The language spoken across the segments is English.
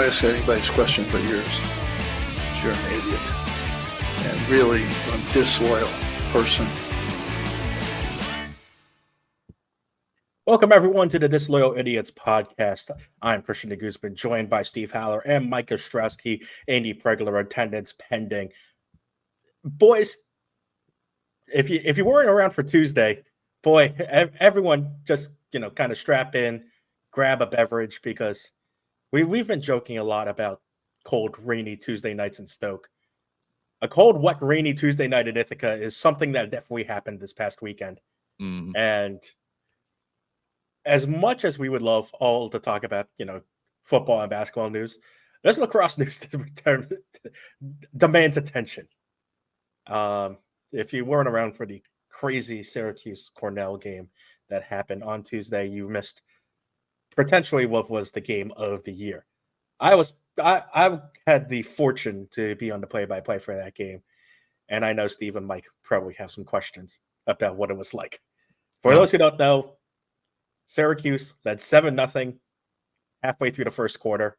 ask anybody's question but yours. You're an idiot. And really a disloyal person. Welcome, everyone, to the Disloyal Idiots podcast. I'm Christian Guzman, joined by Steve Haller and Mike Ostrowski. Andy Pregler, attendance pending. Boys, if you weren't around for Tuesday, boy, everyone just, kind of strap in, grab a beverage, because we've been joking a lot about cold, rainy Tuesday nights in Stoke. A cold, wet, rainy Tuesday night in Ithaca is something that definitely happened this past weekend. And as much as we would love all to talk about, football and basketball news, this lacrosse news demands attention. If you weren't around for the crazy Syracuse-Cornell game that happened on Tuesday, you missed potentially what was the game of the year. I had the fortune to be on the play-by-play for that game, and I know Steve and Mike probably have some questions about what it was like. For those who don't know, Syracuse led 7-0 halfway through the first quarter.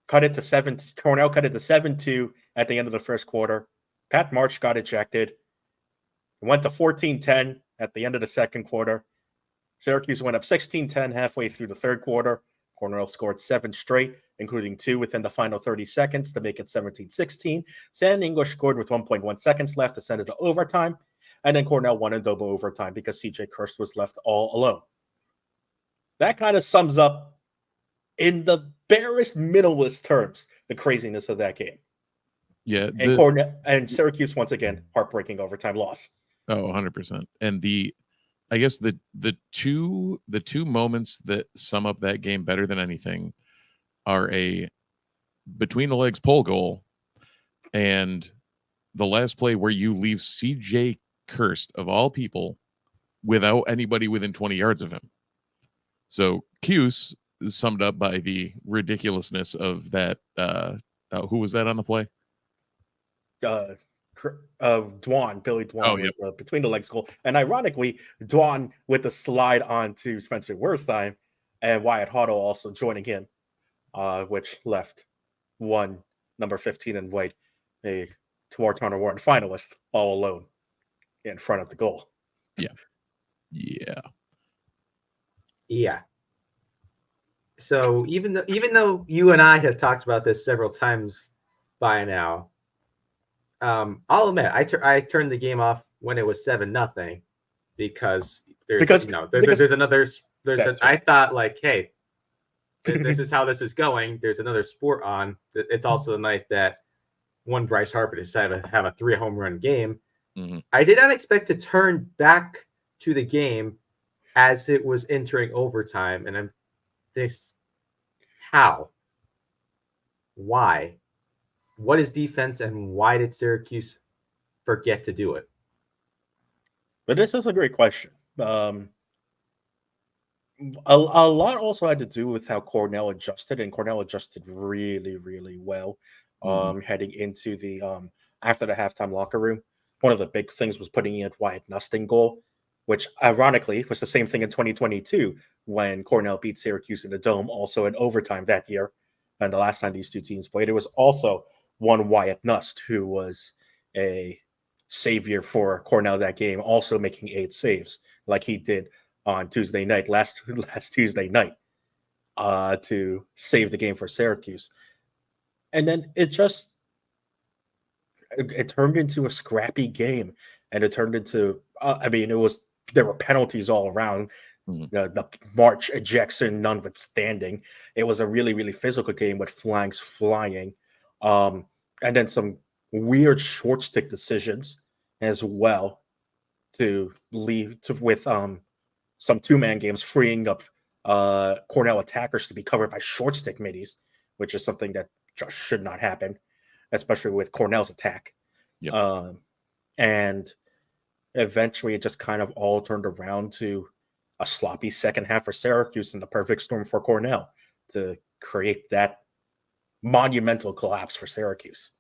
Cornell cut it to 7-2 at the end of the first quarter. Pat March got ejected. It went to 14-10 at the end of the second quarter. Syracuse went up 16-10 halfway through the third quarter. Cornell scored 7 straight, including 2 within the final 30 seconds to make it 17-16. Sam English scored with 1.1 seconds left to send it to overtime. And then Cornell won in double overtime because C.J. Kirst was left all alone. That kind of sums up, in the barest, minimalist terms, the craziness of that game. Yeah. And Syracuse, once again, heartbreaking overtime loss. Oh, 100%. And I guess the two moments that sum up that game better than anything are a between the legs pole goal and the last play where you leave C.J. Kirst, of all people, without anybody within 20 yards of him. So Cuse is summed up by the ridiculousness of that. Who was that on the play? Billy Dwan, Oh, yep. With between the legs goal. And ironically, Dwan with the slide on to Spencer Wertheim and Wyatt Hoddle also joining in, which left number 15 in white, a Tamar Turner Warren finalist, all alone in front of the goal. Yeah. So even though you and I have talked about this several times by now, I'll admit I turned the game off when it was 7-0 because I thought, like, hey, this is how this is going. There's another sport on. It's also the night that one Bryce Harper decided to have a 3 home run game. Mm-hmm. I did not expect to turn back to the game as it was entering overtime, and how? Why? What is defense, and why did Syracuse forget to do it? But this is a great question. A lot also had to do with how Cornell adjusted, and Cornell adjusted really, really well heading into the after the halftime locker room. One of the big things was putting in Wyatt Nusting goal, which ironically was the same thing in 2022 when Cornell beat Syracuse in the Dome, also in overtime that year. And the last time these two teams played, it was also one Wyatt Nust, who was a savior for Cornell that game, also making 8 saves like he did on Tuesday night, last Tuesday night, to save the game for Syracuse. And then it turned into a scrappy game, and it turned into there were penalties all around. The March ejection notwithstanding, it was a really, really physical game with flags flying, and then some weird short stick decisions as well with some 2-man games freeing up Cornell attackers to be covered by short stick middies, which is something that just should not happen, especially with Cornell's attack. Yep. And eventually it just kind of all turned around to a sloppy second half for Syracuse and the perfect storm for Cornell to create that monumental collapse for Syracuse.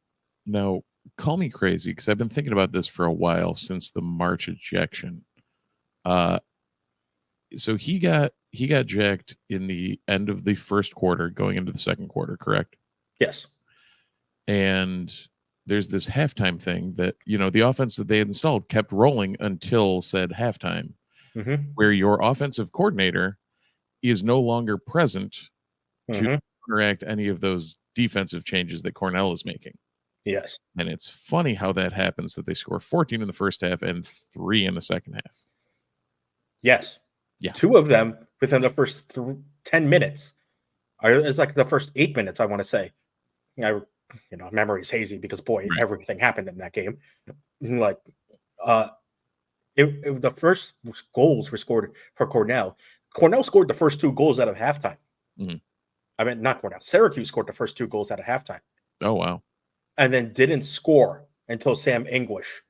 Now, call me crazy, because I've been thinking about this for a while since the March ejection. So he got he got jacked in the end of the first quarter, going into the second quarter, correct? Yes. And there's this halftime thing that, the offense that they installed kept rolling until said halftime, where your offensive coordinator is no longer present to counteract any of those defensive changes that Cornell is making. Yes. And it's funny how that happens, that they score 14 in the first half and 3 in the second half. Yes. Yeah. 2 of them within the first 10 minutes. It's like the first 8 minutes, I want to say. Memory is hazy because, boy, Right. everything happened in that game. Like, the first goals were scored for Cornell. Cornell scored the first 2 goals out of halftime. I mean, not Cornell. Syracuse scored the first 2 goals out of halftime. Oh, wow. And then didn't score until Sam English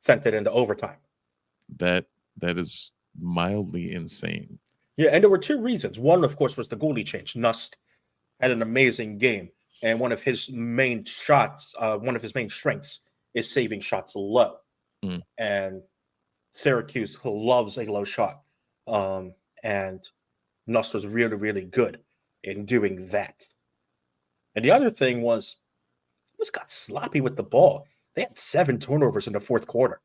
sent it into overtime. That is mildly insane. Yeah, and there were 2 reasons. One, of course, was the goalie change. Nust had an amazing game, and one of his main strengths is saving shots low. And Syracuse loves a low shot. And Nust was really, really good in doing that. And the other thing was, just got sloppy with the ball. They had 7 turnovers in the fourth quarter.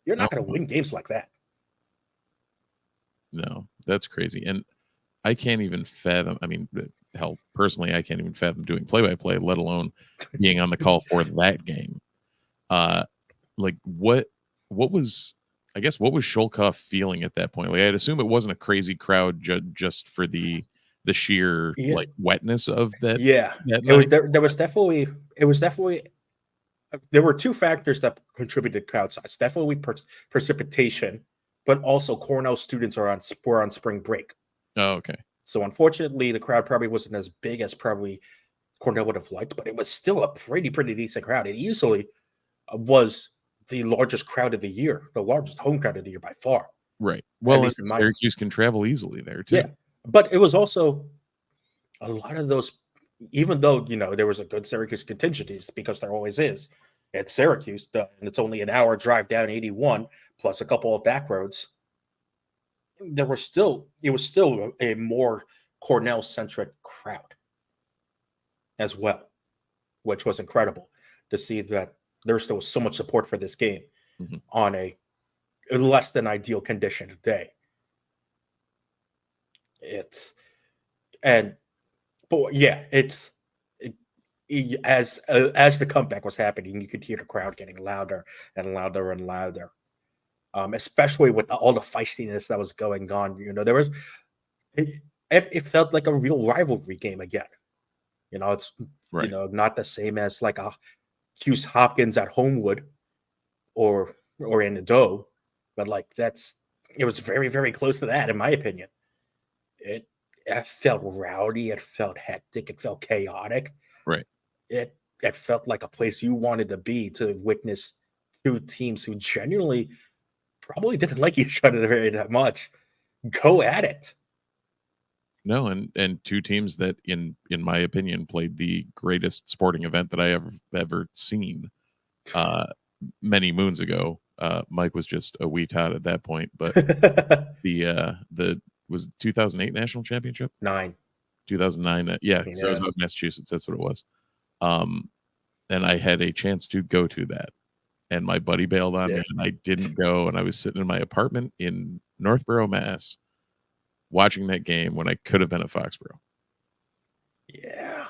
You're not going to win games like that. No, that's crazy. And I can't even fathom. I mean, hell, personally, I can't even fathom doing play-by-play, let alone being on the call for that game. Like what was Sholkoff feeling at that point? Like, I'd assume it wasn't a crazy crowd just for the sheer like wetness of that. Yeah, there were 2 factors that contributed to crowd size. Definitely precipitation, but also Cornell students were on spring break. Oh, okay. So unfortunately, the crowd probably wasn't as big as probably Cornell would have liked, but it was still a pretty decent crowd. It easily was the largest crowd of the year, the largest home crowd of the year by far. Right. Well, Syracuse can travel easily there too. Yeah, but it was also a lot of those. Even though there was a good Syracuse contingent, because there always is at Syracuse, and it's only an hour drive down 81 plus a couple of back roads. It was still a more Cornell centric crowd as well, which was incredible to see that there's still so much support for this game on a less than ideal condition today. As the comeback was happening, you could hear the crowd getting louder and louder and louder. Especially with all the feistiness that was going on, it felt like a real rivalry game again. It's right. Not the same as like a Hughes Hopkins at Homewood or in the Doe, but like it was very, very close to that in my opinion. It felt rowdy, it felt hectic, it felt chaotic. Right. It felt like a place you wanted to be to witness 2 teams who genuinely probably didn't like each other very that much go at it. No, and 2 teams that in my opinion played the greatest sporting event that I ever seen many moons ago. Mike was just a wee tot at that point, but the was 2008 national championship? 2009. Yeah, so it was up in Massachusetts. That's what it was. And I had a chance to go to that. And my buddy bailed on me, and I didn't go. And I was sitting in my apartment in Northborough, Mass, watching that game when I could have been at Foxborough. Yeah.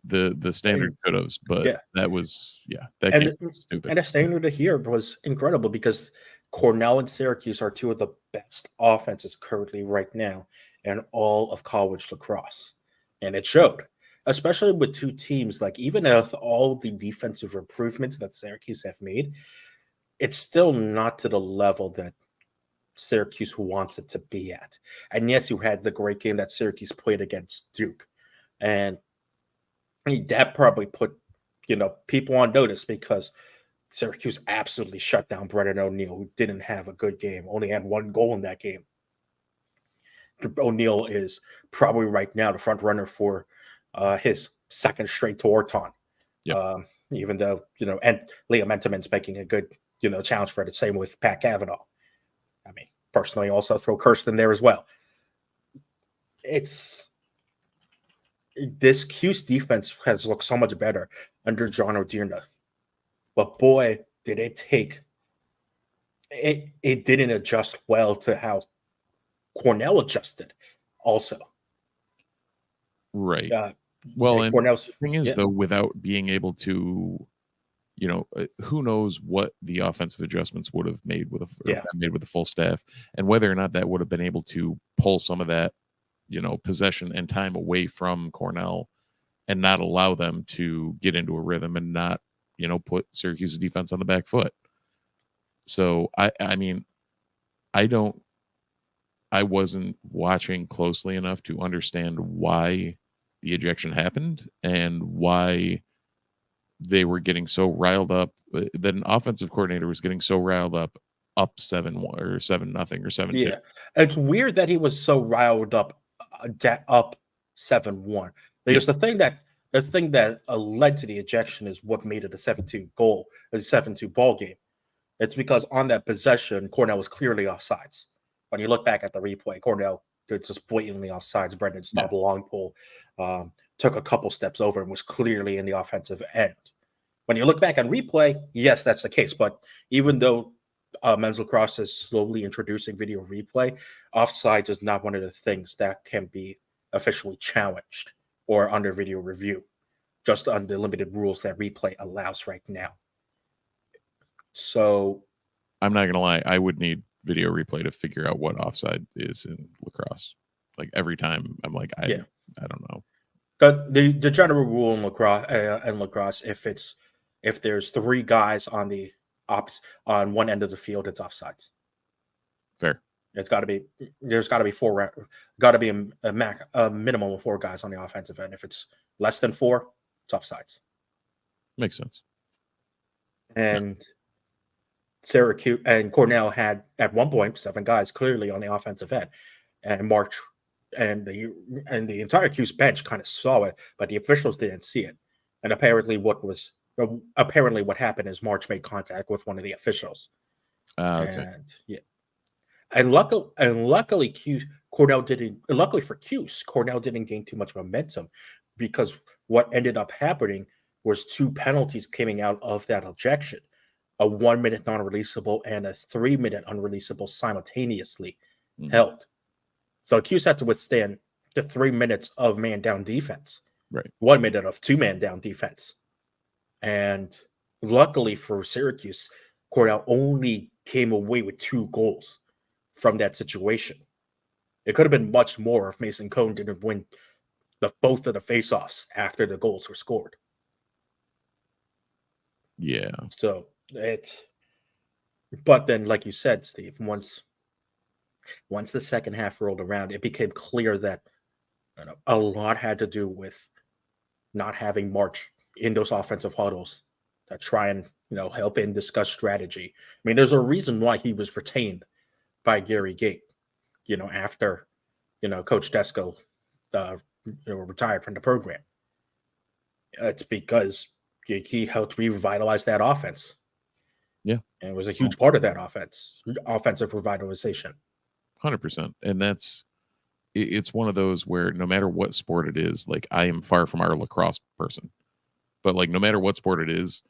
The standard could have, but that was that game was stupid. And the standard here was incredible because Cornell and Syracuse are 2 of the best offenses currently right now in all of college lacrosse, and it showed. Especially with 2 teams, like even with all the defensive improvements that Syracuse have made, it's still not to the level that Syracuse wants it to be at. And yes, you had the great game that Syracuse played against Duke. And that probably put, people on notice because Syracuse absolutely shut down Brennan O'Neill, who didn't have a good game, only had 1 goal in that game. O'Neill is probably right now the front runner for his 2nd straight Torton. Even though, and Liam Entenmann's making a good, challenge for it. The same with Pat Cavanaugh. I mean, personally also throw Kirsten there as well. This Cuse defense has looked so much better under John O'Dearna. But boy, did it take it. It didn't adjust well to how Cornell adjusted also. Right. Well, and Cornell's the thing is, though, without being able to, who knows what the offensive adjustments would have made with the full staff, and whether or not that would have been able to pull some of that, possession and time away from Cornell and not allow them to get into a rhythm and not, put Syracuse's defense on the back foot. So I mean, I wasn't watching closely enough to understand why the ejection happened and why they were getting so riled up, that an offensive coordinator was getting so riled up 7-1 or 7-0 or 7-2. Yeah, it's weird that he was so riled up, up 7-1. Because the thing that led to the ejection is what made it a 7-2 goal, a 7-2 ball game. It's because on that possession, Cornell was clearly offsides. When you look back at the replay, Cornell did just blatantly offsides. Brendan stopped a long pull, took a couple steps over, and was clearly in the offensive end. When you look back on replay, yes, that's the case. But even though men's lacrosse is slowly introducing video replay, offsides is not one of the things that can be officially challenged or under video review, just on the limited rules that replay allows right now. So I'm not going to lie, I would need video replay to figure out what offside is in lacrosse. Like every time I'm like, I don't know. But the general rule in lacrosse, if there's 3 guys on the on one end of the field, it's offsides. Fair. There's got to be 4, got to be a minimum of 4 guys on the offensive end. If it's less than 4, it's offsides. Makes sense. And Syracuse and Cornell had at one point 7 guys clearly on the offensive end, and March and the entire Cuse bench kind of saw it, but the officials didn't see it. And apparently what happened is March made contact with one of the officials. Okay. And luckily Cornell didn't. Luckily for Cuse, Cornell didn't gain too much momentum, because what ended up happening was 2 penalties coming out of that ejection. A 1-minute non-releasable and a 3-minute unreleasable simultaneously held. So Cuse had to withstand the 3 minutes of man down defense, right? 1 minute of 2-man down defense, and luckily for Syracuse, Cornell only came away with 2 goals from that situation. It could have been much more if Mason Cohn didn't win both of the faceoffs after the goals were scored. Yeah. So but then, like you said, Steve, once the second half rolled around, it became clear that a lot had to do with not having March in those offensive huddles to try and help and discuss strategy. I mean, there's a reason why he was retained by Gary Gate, after Coach Desko retired from the program. It's because he helped revitalize that offense. Yeah. And it was a huge part of that offensive revitalization. 100%. And it's one of those where no matter what sport it is, like I am far from our lacrosse person, but like no matter what sport it is,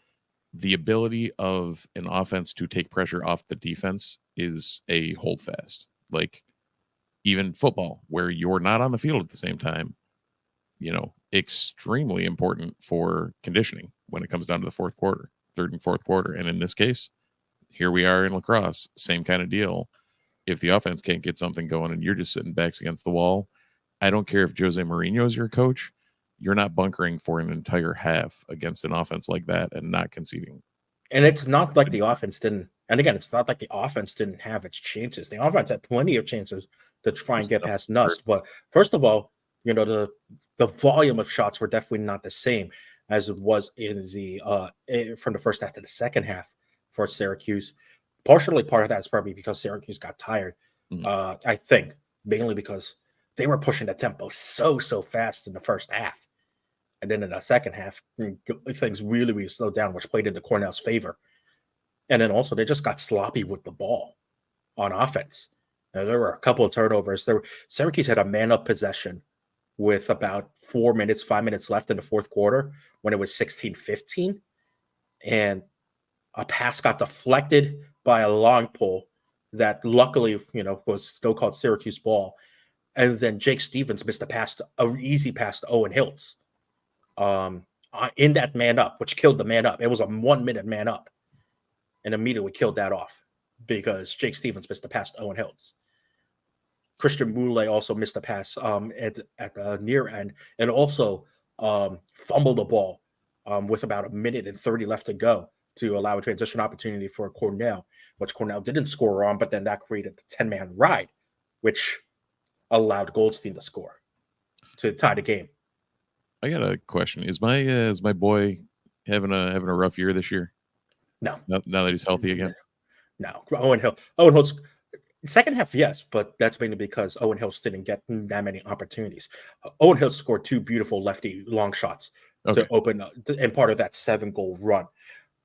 the ability of an offense to take pressure off the defense is a holdfast. Like even football, where you're not on the field at the same time, extremely important for conditioning when it comes down to the third and fourth quarter. And in this case, here we are in lacrosse, same kind of deal. If the offense can't get something going and you're just sitting backs against the wall, I don't care if Jose Mourinho is your coach, you're not bunkering for an entire half against an offense like that and not conceding. And it's not like the offense didn't. And again, it's not like the offense didn't have its chances. The offense had plenty of chances to try and get past Nust. But first of all, the volume of shots were definitely not the same as it was in from the first half to the second half for Syracuse. Partially, part of that is probably because Syracuse got tired. I think mainly because they were pushing the tempo so fast in the first half, and then in the second half, things really slowed down, which played into Cornell's favor. And then also they just got sloppy with the ball on offense. There were a couple of turnovers. Syracuse had a man-up possession with about 5 minutes left in the fourth quarter when it was 16-15. And a pass got deflected by a long pole that luckily, was still called Syracuse ball. And then Jake Stevens missed an easy pass to Owen Hiltz in that man up, which killed the man up. It was a 1 minute man up and immediately killed that off because Jake Stevens missed the pass to Owen Hiltz. Christian Moulet also missed a pass at the near end and also fumbled the ball with about 1:30 left to go to allow a transition opportunity for Cornell, which Cornell didn't score on, but then that created the 10-man ride, which allowed Goldstein to score to tie the game. I got a question. Is my boy having a rough year this year? No. Now that he's healthy again? No. Owen Hiltz, second half, yes, but that's mainly because Owen Hiltz didn't get that many opportunities. Owen Hiltz scored 2 beautiful lefty long shots to open up, and part of that 7-goal run.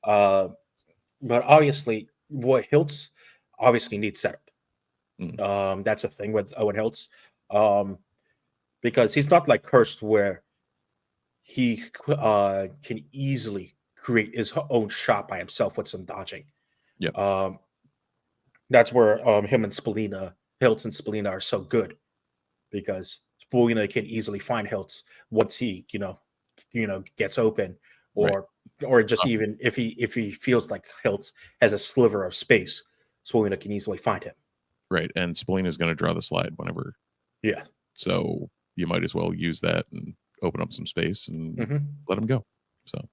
But obviously, Hiltz obviously needs setup. That's the thing with Owen Hiltz, because he's not like Hurst where he can easily create his own shot by himself with some dodging. Yeah. That's where him and Spallina, Hiltz and Spallina are so good, because Spallina can easily find Hiltz once he gets open, or just even if he feels like Hiltz has a sliver of space, Spallina can easily find him. Right, and Spallina is going to draw the slide whenever. Yeah. So you might as well use that and open up some space and let him go. So.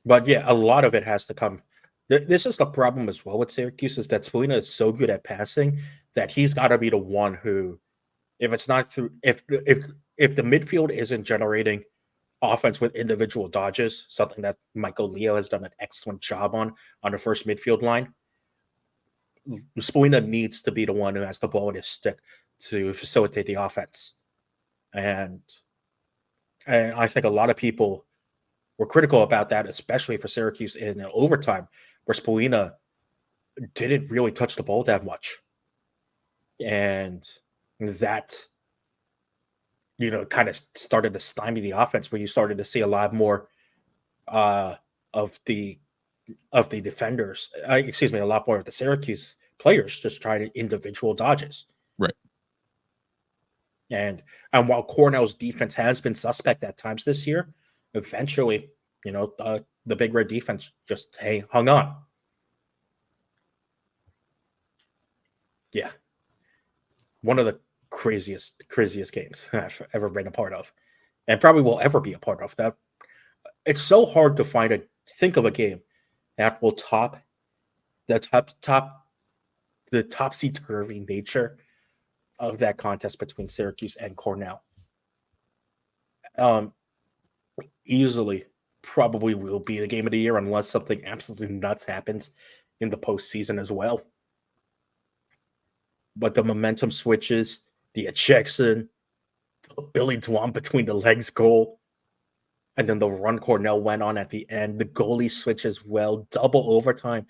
But yeah, a lot of it has to come. This is the problem as well with Syracuse, is that Spallina is so good at passing that he's got to be the one who, if it's not through, if the midfield isn't generating offense with individual dodges, something that Michael Leo has done an excellent job on the first midfield line, Spallina needs to be the one who has the ball in his stick to facilitate the offense. And I think a lot of people were critical about that, especially for Syracuse in overtime, where Spallina didn't really touch the ball that much. And that, kind of started to stymie the offense, where you started to see a lot more of the defenders, a lot more of the Syracuse players just trying individual dodges. Right. And while Cornell's defense has been suspect at times this year, eventually, the Big Red defense just hung on. Yeah. One of the craziest games I've ever been a part of, and probably will ever be a part of. That it's so hard to think of a game that will top the topsy-turvy nature of that contest between Syracuse and Cornell. Easily, probably will be the game of the year unless something absolutely nuts happens in the postseason as well. But the momentum switches, the ejection, Billy Dwan between the legs goal, and then the run Cornell went on at the end. The goalie switch as well, double overtime.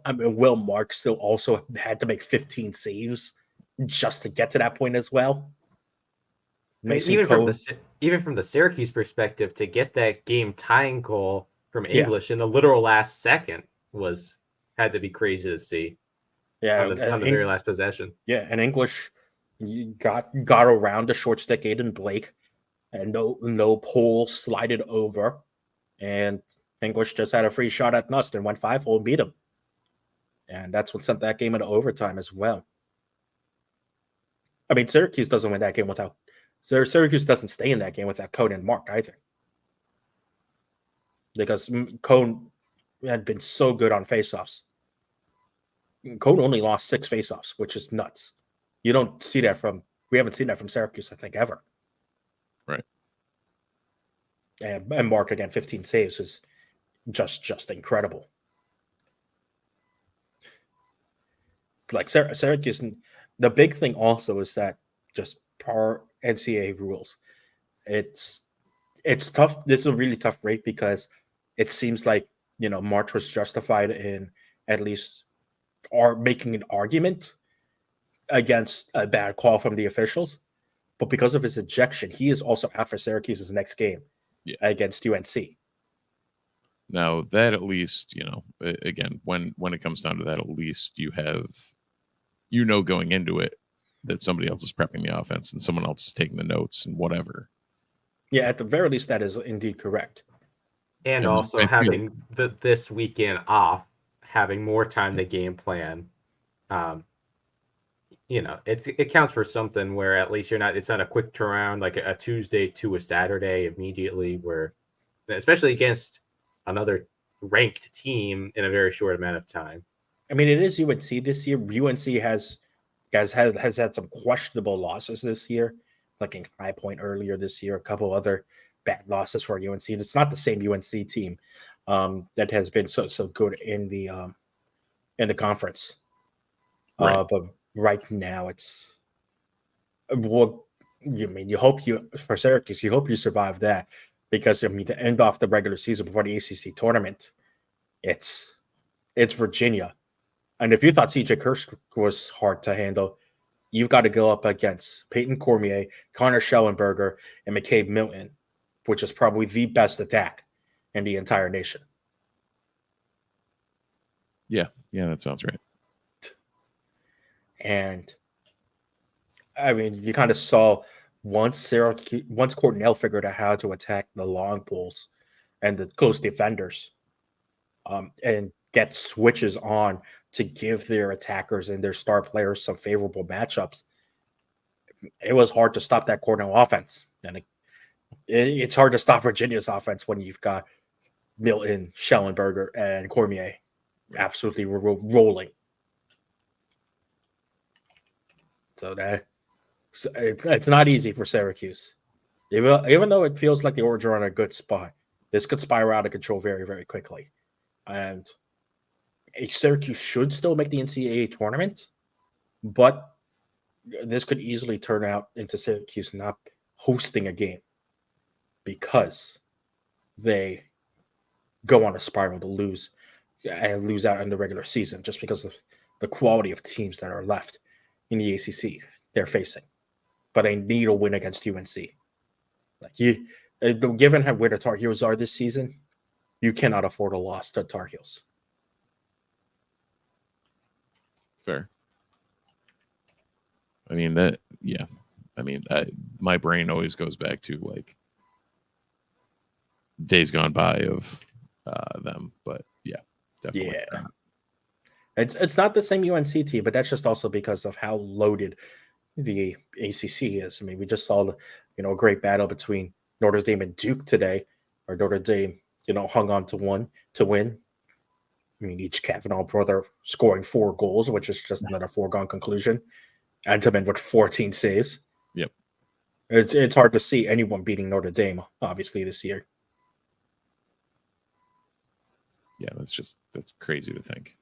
I mean, Will Marks still also had to make 15 saves just to get to that point as well. Even from the Syracuse perspective, to get that game tying goal from English in the literal last second had to be crazy to see. Yeah, on the very last possession. Yeah, and English got around the short stick Aiden Blake, and no pole slided over, and English just had a free shot at Nust and went 5-hole and beat him. And that's what sent that game into overtime as well. I mean, Syracuse doesn't win that game without Syracuse doesn't stay in that game without Cone and Mark either, because Cone had been so good on faceoffs. Cone only lost 6 faceoffs, which is nuts. You don't see that we haven't seen that from Syracuse, I think, ever. Right. And Mark, again, 15 saves is just incredible. Like Syracuse, the big thing also is that just per NCAA rules, it's tough. This is a really tough break because it seems like, March was justified in at least making an argument against a bad call from the officials, but because of his ejection, he is also out for Syracuse's next game against UNC. Now that at least, again, when it comes down to that, at least you have, going into it that somebody else is prepping the offense and someone else is taking the notes and whatever. Yeah, at the very least, that is indeed correct. And also having this weekend off, having more time to game plan, it counts for something where at least it's not a quick turnaround like a Tuesday to a Saturday immediately, where especially against another ranked team in a very short amount of time. I mean, it is UNC this year. UNC has had some questionable losses this year, like in High Point earlier this year, a couple other bad losses for UNC. It's not the same UNC team that has been so good in the conference. Right. But right now, it's you hope for Syracuse, you hope you survive that, because to end off the regular season before the ACC tournament, it's Virginia, and if you thought CJ Kirk was hard to handle, you've got to go up against Peyton Cormier, Connor Schellenberger, and McCabe Milton, which is probably the best attack in the entire nation. Yeah, that sounds right. And I mean, you kind of saw once Cornell figured out how to attack the long pulls and the close defenders, and get switches on to give their attackers and their star players some favorable matchups, it was hard to stop that Cornell offense. And it's hard to stop Virginia's offense when you've got Milton, Schellenberger, and Cormier absolutely rolling. So it's not easy for Syracuse. Even though it feels like the Orange are on a good spot, this could spiral out of control very, very quickly. And Syracuse should still make the NCAA tournament, but this could easily turn out into Syracuse not hosting a game because they go on a spiral to lose out in the regular season just because of the quality of teams that are left in the ACC they're facing. But they need a win against UNC. Given where the Tar Heels are this season, you cannot afford a loss to Tar Heels. Fair. I mean, my brain always goes back to like days gone by of them, but definitely. Yeah. It's not the same UNC team, but that's just also because of how loaded the ACC is. I mean, we just saw a great battle between Notre Dame and Duke today, or Notre Dame, hung on to one to win. I mean, each Kavanaugh brother scoring 4 goals, which is just another foregone conclusion. Antomin with 14 saves. Yep. It's hard to see anyone beating Notre Dame, obviously, this year. Yeah, that's crazy to think.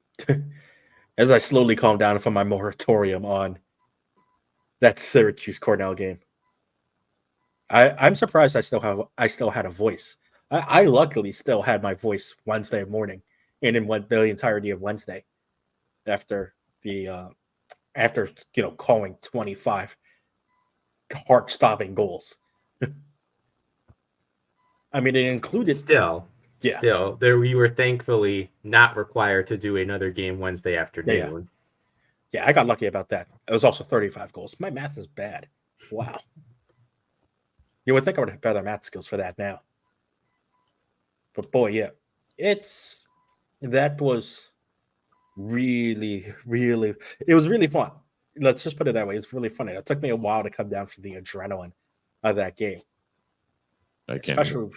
As I slowly calm down from my moratorium on that Syracuse-Cornell game, I'm surprised I still had a voice. I luckily still had my voice Wednesday morning and in the entirety of Wednesday after calling 25 heart-stopping goals. I mean, it included Still, there we were thankfully not required to do another game Wednesday afternoon. Yeah, I got lucky about that. It was also 35 goals. My math is bad. Wow. You would think I would have better math skills for that now. But boy, yeah, that was really, really, it was really fun. Let's just put it that way. It's really funny. It took me a while to come down from the adrenaline of that game. Especially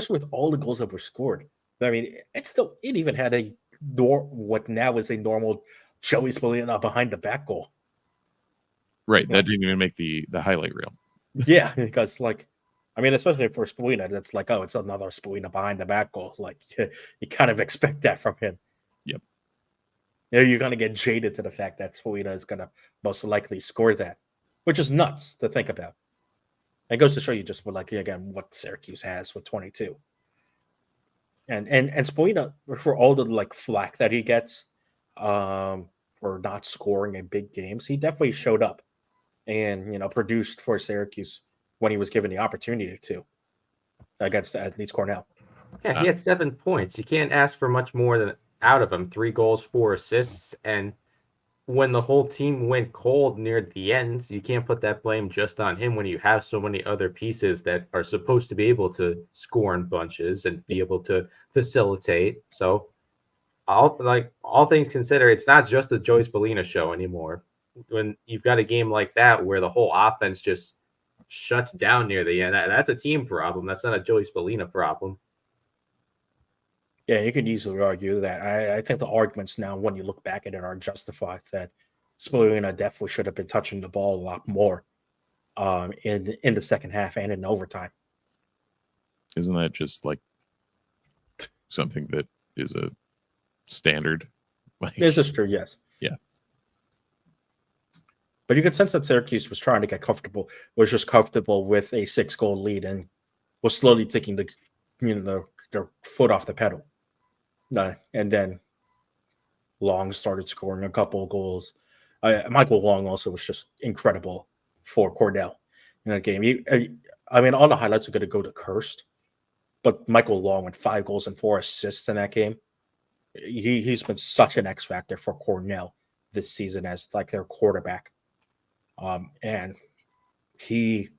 with all the goals that were scored. I mean, it even had what now is a normal Joey Spallina behind the back goal. Right. That didn't even make the highlight reel. Yeah, because especially for Spallina, that's like, oh, it's another Spallina behind the back goal. Like, you kind of expect that from him. Yep. You're going to get jaded to the fact that Spallina is going to most likely score that, which is nuts to think about. It goes to show you just what Syracuse has with 22. And Spallina, for all the flack that he gets, for were not scoring in big games, he definitely showed up and produced for Syracuse when he was given the opportunity to against at least Cornell. Yeah, he had 7 points. You can't ask for much more than out of him. 3 goals, 4 assists, and when the whole team went cold near the end, you can't put that blame just on him when you have so many other pieces that are supposed to be able to score in bunches and be able to facilitate. So, all things considered, it's not just the Joey Spallina show anymore. When you've got a game like that where the whole offense just shuts down near the end, that's a team problem. That's not a Joey Spallina problem. Yeah, you could easily argue that. I think the arguments now, when you look back at it, are justified that Spallina definitely should have been touching the ball a lot more in the second half and in overtime. Isn't that just like something that is a standard? Like, This is true, yes. Yeah. But you could sense that Syracuse was trying to get comfortable, was just comfortable with a 6-goal lead and was slowly taking their foot off the pedal. And then Long started scoring a couple of goals. Michael Long also was just incredible for Cornell in that game. All the highlights are going to go to Kirst, but Michael Long with 5 goals and 4 assists in that game. He's been such an X factor for Cornell this season as like their quarterback. And he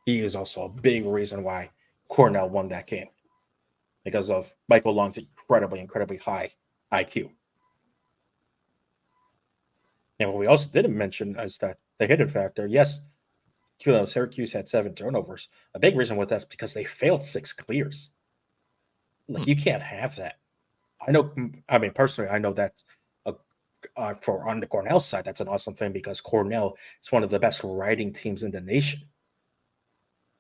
is also a big reason why Cornell won that game, because of Michael Long's incredibly high IQ. And what we also didn't mention is that the hidden factor, yes, Syracuse had 7 turnovers. A big reason with that is because they failed 6 clears. Like, you can't have that. Personally, I know that for on the Cornell side, that's an awesome thing because Cornell is one of the best riding teams in the nation.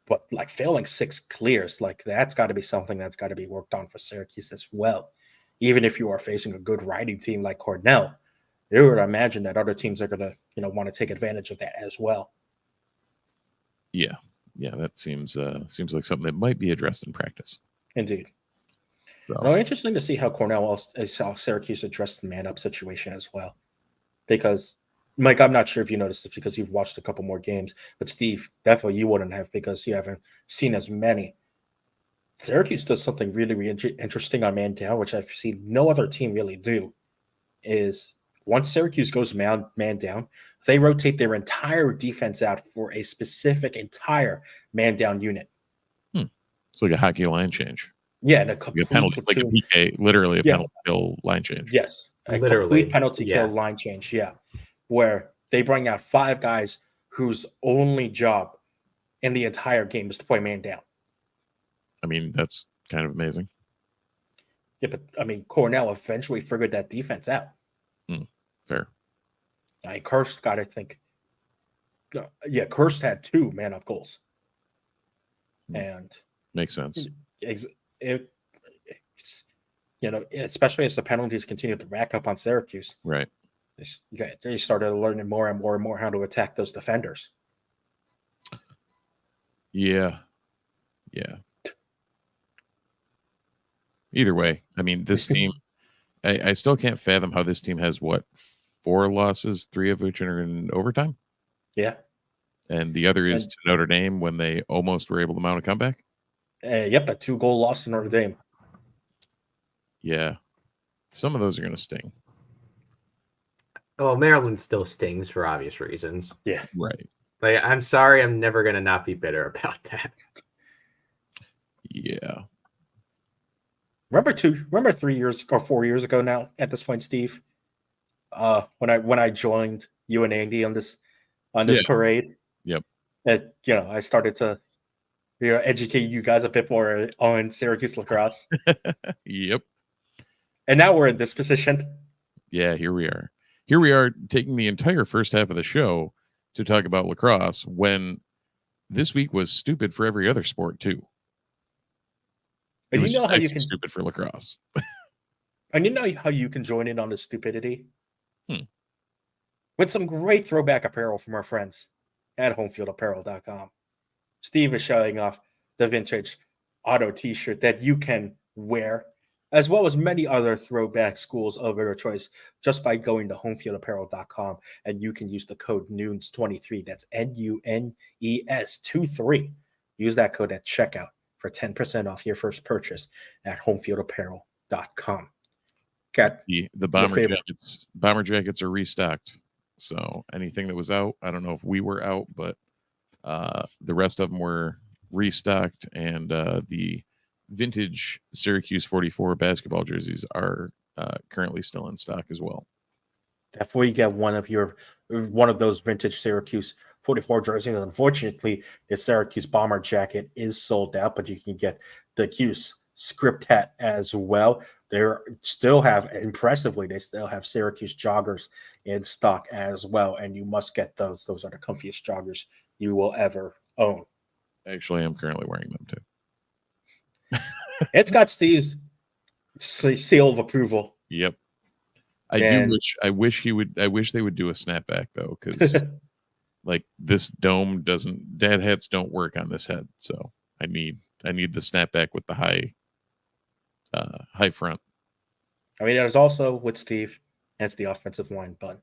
But like failing 6 clears, like that's got to be something that's got to be worked on for Syracuse as well. Even if you are facing a good riding team like Cornell, you would imagine that other teams are going to, want to take advantage of that as well. Yeah, that seems like something that might be addressed in practice. Indeed. So interesting to see how how Syracuse addressed the man-up situation as well. Because, Mike, I'm not sure if you noticed this because you've watched a couple more games, but Steve, definitely you wouldn't have because you haven't seen as many. Syracuse does something really interesting on man down, which I've seen no other team really do, is once Syracuse goes man down, they rotate their entire defense out for a specific entire man down unit. It's like a hockey line change. Yeah, and a complete penalty, like a PK, literally a penalty kill line change. Yes, a complete penalty kill line change. Yeah, where they bring out 5 guys whose only job in the entire game is to play man down. I mean, that's kind of amazing. Yeah, but Cornell eventually figured that defense out. Fair. Kirst got, I think. Yeah, Kirst had 2 man-up goals, and makes sense. Especially as the penalties continue to rack up on Syracuse. Right. They started learning more and more how to attack those defenders. Yeah. Either way, this team, I still can't fathom how this team has 4 losses, 3 of which are in overtime. Yeah. And the other is to Notre Dame when they almost were able to mount a comeback. Yep, a 2-goal loss to Notre Dame. Yeah. Some of those are going to sting. Well, Maryland still stings for obvious reasons. Yeah. Right. Like, I'm sorry, I'm never going to not be bitter about that. Yeah. Remember 3 years or 4 years ago now at this point, Steve? When I joined you and Andy on this parade. Yep. I started to educate you guys a bit more on Syracuse lacrosse. Yep. And now we're in this position. Yeah, here we are. Here we are taking the entire first half of the show to talk about lacrosse when this week was stupid for every other sport too. And you know how you can stupid for lacrosse. And you know how you can join in on the stupidity? With some great throwback apparel from our friends at homefieldapparel.com. Steve is showing off the vintage auto t-shirt that you can wear as well as many other throwback schools of your choice just by going to homefieldapparel.com, and you can use the code NUNES23. That's NUNES23. Use that code at checkout for 10% off your first purchase at homefieldapparel.com. Got The your bomber favorite. jackets. Bomber jackets are restocked. So anything that was out, I don't know if we were out, but the rest of them were restocked, and the vintage Syracuse 44 basketball jerseys are currently still in stock as well. Before you get one of those vintage Syracuse 44 jerseys, unfortunately, the Syracuse bomber jacket is sold out, but you can get the Cuse script hat as well. They still have Syracuse joggers in stock as well, and you must get those. Those are the comfiest joggers you will ever own. Actually, I'm currently wearing them too. It's got Steve's seal of approval. Yep. And- I wish they would do a snapback though, because like this dome dad hats don't work on this head. So I need the snapback with the high front. I mean, there's also with Steve, hence the offensive line bun.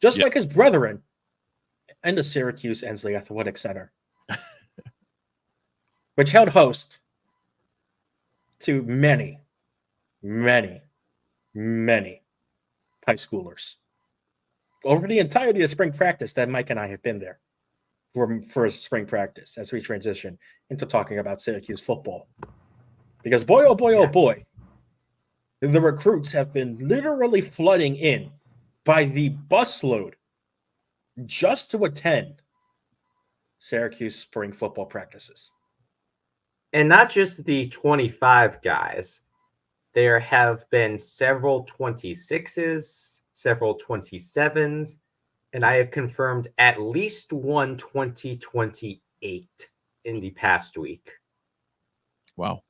Just Yep. like his brethren and the Syracuse Ensley Athletic Center, which held host to many, many, many high schoolers over the entirety of spring practice that Mike and I have been there for spring practice as we transition into talking about Syracuse football. Because boy, oh boy, oh boy, the recruits have been literally flooding in by the busload just to attend Syracuse spring football practices. And not just the 25 guys. There have been several 26s, several 27s, and I have confirmed at least one 2028 in the past week. Wow.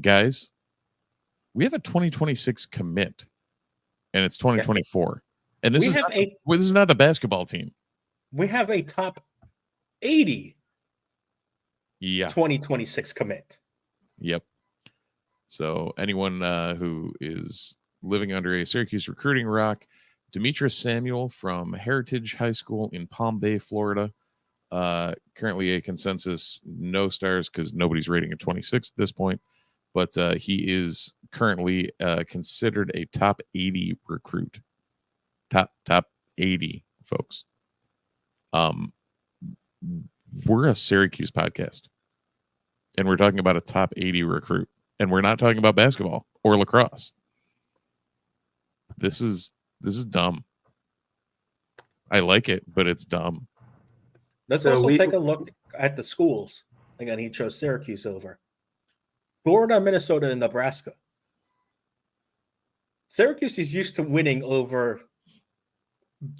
Guys, we have a 2026 commit, and it's 2024. And this is not the basketball team. We have a top 80 Yeah. 2026 commit. Yep. So anyone who is living under a Syracuse recruiting rock, Demetrius Samuel from Heritage High School in Palm Bay, Florida. Currently a consensus no stars because nobody's rating a 26 at this point. But he is currently considered a top 80 recruit. Top 80, folks. We're a Syracuse podcast, and we're talking about a top 80 recruit, and we're not talking about basketball or lacrosse. This is dumb. I like it, but it's dumb. Let's So also we- take a look at the schools. Again, he chose Syracuse over Florida, Minnesota, and Nebraska. Syracuse is used to winning over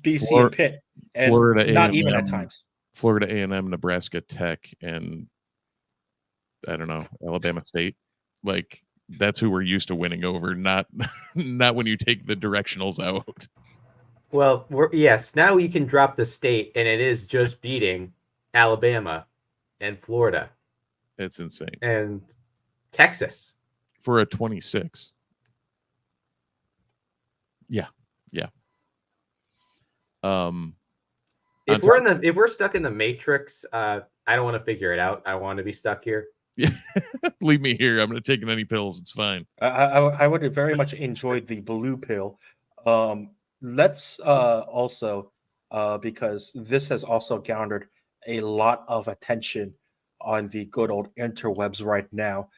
BC and Pitt, and Florida not A&M, even at times. Florida A&M, Nebraska Tech, and I don't know, Alabama State. Like that's who we're used to winning over. Not when you take the directionals out. Well, yes, now you can drop the state, and it is just beating Alabama and Florida It's insane and Texas. for a 26. Yeah. If we're stuck in the matrix, I don't want to figure it out. I want to be stuck here. Leave me here. I'm not taking any pills. It's fine. I would very much enjoy the blue pill. Let's also, because this has also garnered a lot of attention on the good old interwebs right now.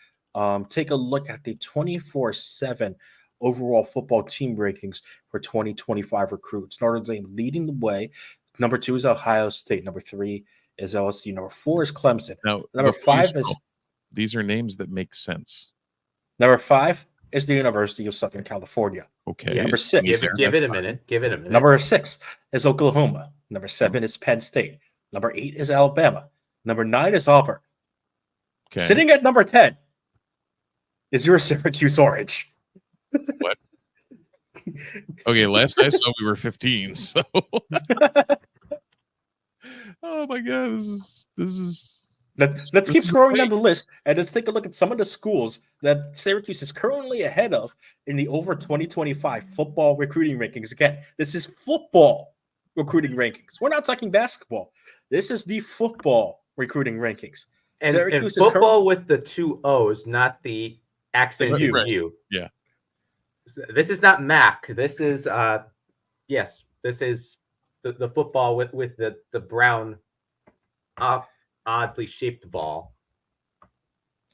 Take a look at the 24/7 overall football team rankings for 2025 recruits. Notre Dame leading the way. Number 2 is Ohio State. Number 3 is LSU. Number 4 is Clemson. Now, Number before you 5 is scroll, these are names that make sense. Number 5 is the University of Southern California. Okay. Yeah. Number 6. Give it That's a fine. minute. Give it a minute. Number 6 is Oklahoma. Number 7 is Penn State. Number 8 is Alabama. Number 9 is Auburn. Okay. Sitting at number 10 is your Syracuse Orange. What? Okay, last I saw we were 15. So, oh my god, this is Let's keep This is scrolling great. down the list and let's take a look at some of the schools that Syracuse is currently ahead of in the over 2025 football recruiting rankings. Again, this is football recruiting rankings. We're not talking basketball. This is the football recruiting rankings. And Syracuse is football with the two O's, not the accent U. Right. U. Yeah. This is not Mac. This is yes. This is the football with the brown, oddly shaped ball.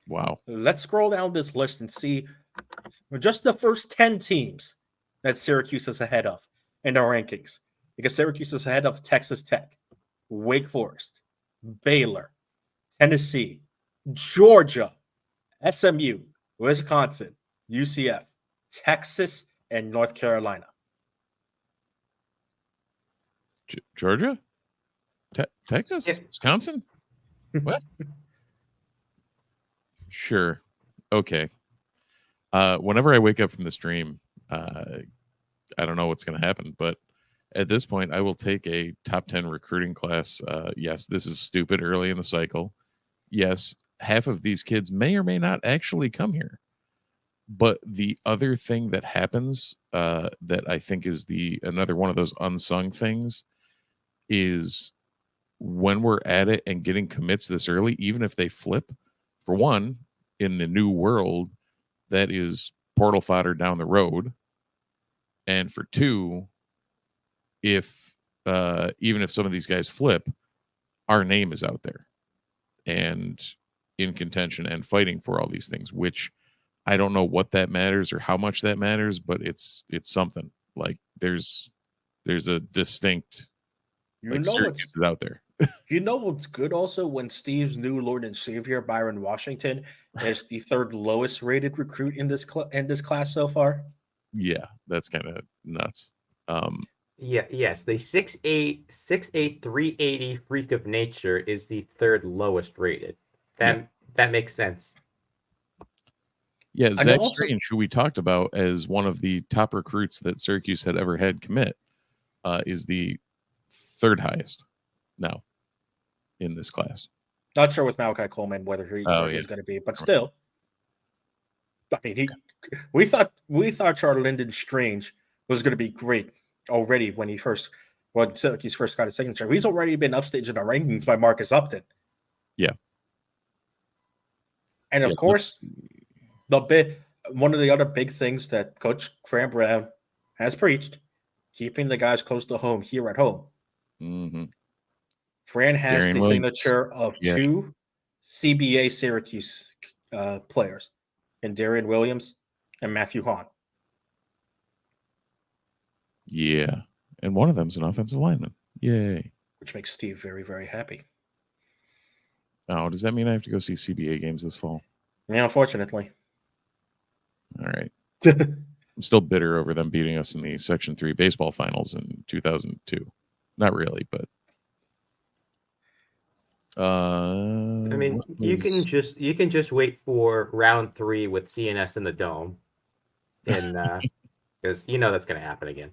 Wow. Let's scroll down this list and see just the first 10 teams that Syracuse is ahead of in the rankings. Because Syracuse is ahead of Texas Tech, Wake Forest, Baylor, Tennessee, Georgia, SMU, Wisconsin, UCF, Texas, and North Carolina. Georgia? Texas? Yeah. Wisconsin? What? Sure. Okay. Whenever I wake up from the stream, I don't know what's going to happen, but at this point, I will take a top 10 recruiting class. Yes, this is stupid early in the cycle. Yes, half of these kids may or may not actually come here. But the other thing that happens that I think is another one of those unsung things is when we're at it and getting commits this early, even if they flip, for one, in the new world, that is portal fodder down the road. And for two, if even if some of these guys flip, our name is out there and in contention and fighting for all these things, which I don't know what that matters or how much that matters, but it's something. Like there's a distinct Syracuse is out there. You know what's good also when Steve's new Lord and Savior Byron Washington is the third lowest rated recruit in this class so far. Yeah, that's kind of nuts. Yes, the 6'8", 380 freak of nature is the third lowest rated. That makes sense. Yeah, Zach Strange, who we talked about as one of the top recruits that Syracuse had ever had commit, is the third highest now in this class. Not sure with Malachi Coleman whether he's going to be, but still, I mean, we thought Charlindon Strange was going to be great already when Syracuse first got his signature. He's already been upstaged in the rankings by Marcus Upton. Yeah, and of course, one of the other big things that Coach Fran Brown has preached, keeping the guys close to home here at home. Mm-hmm. Fran has the signature of two CBA Syracuse players, and Darian Williams and Matthew Hahn. Yeah, and one of them's an offensive lineman. Yay. Which makes Steve very, very happy. Oh, does that mean I have to go see CBA games this fall? Yeah, unfortunately. All right. I'm still bitter over them beating us in the Section 3 baseball finals in 2002. Not really, but I mean, you can just wait for round 3 with CNS in the dome, and because that's going to happen again.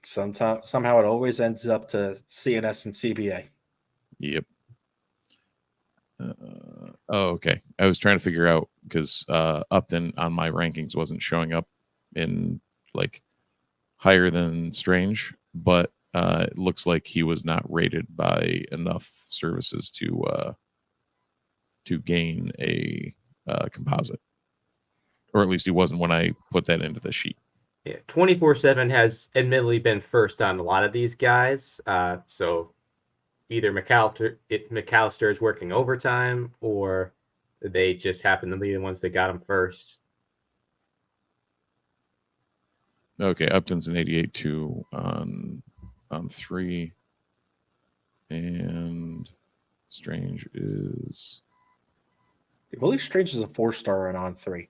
Somehow it always ends up to CNS and CBA. Yep. Okay. I was trying to figure out because Upton on my rankings wasn't showing up in higher than Strange, but it looks like he was not rated by enough services to gain a composite, or at least he wasn't when I put that into the sheet. Yeah, 24/7 has admittedly been first on a lot of these guys. So either McAllister is working overtime, or they just happen to be the ones that got him first. Okay, Upton's an 88-2 on 3, and Strange is. I believe Strange is a 4-star on 3.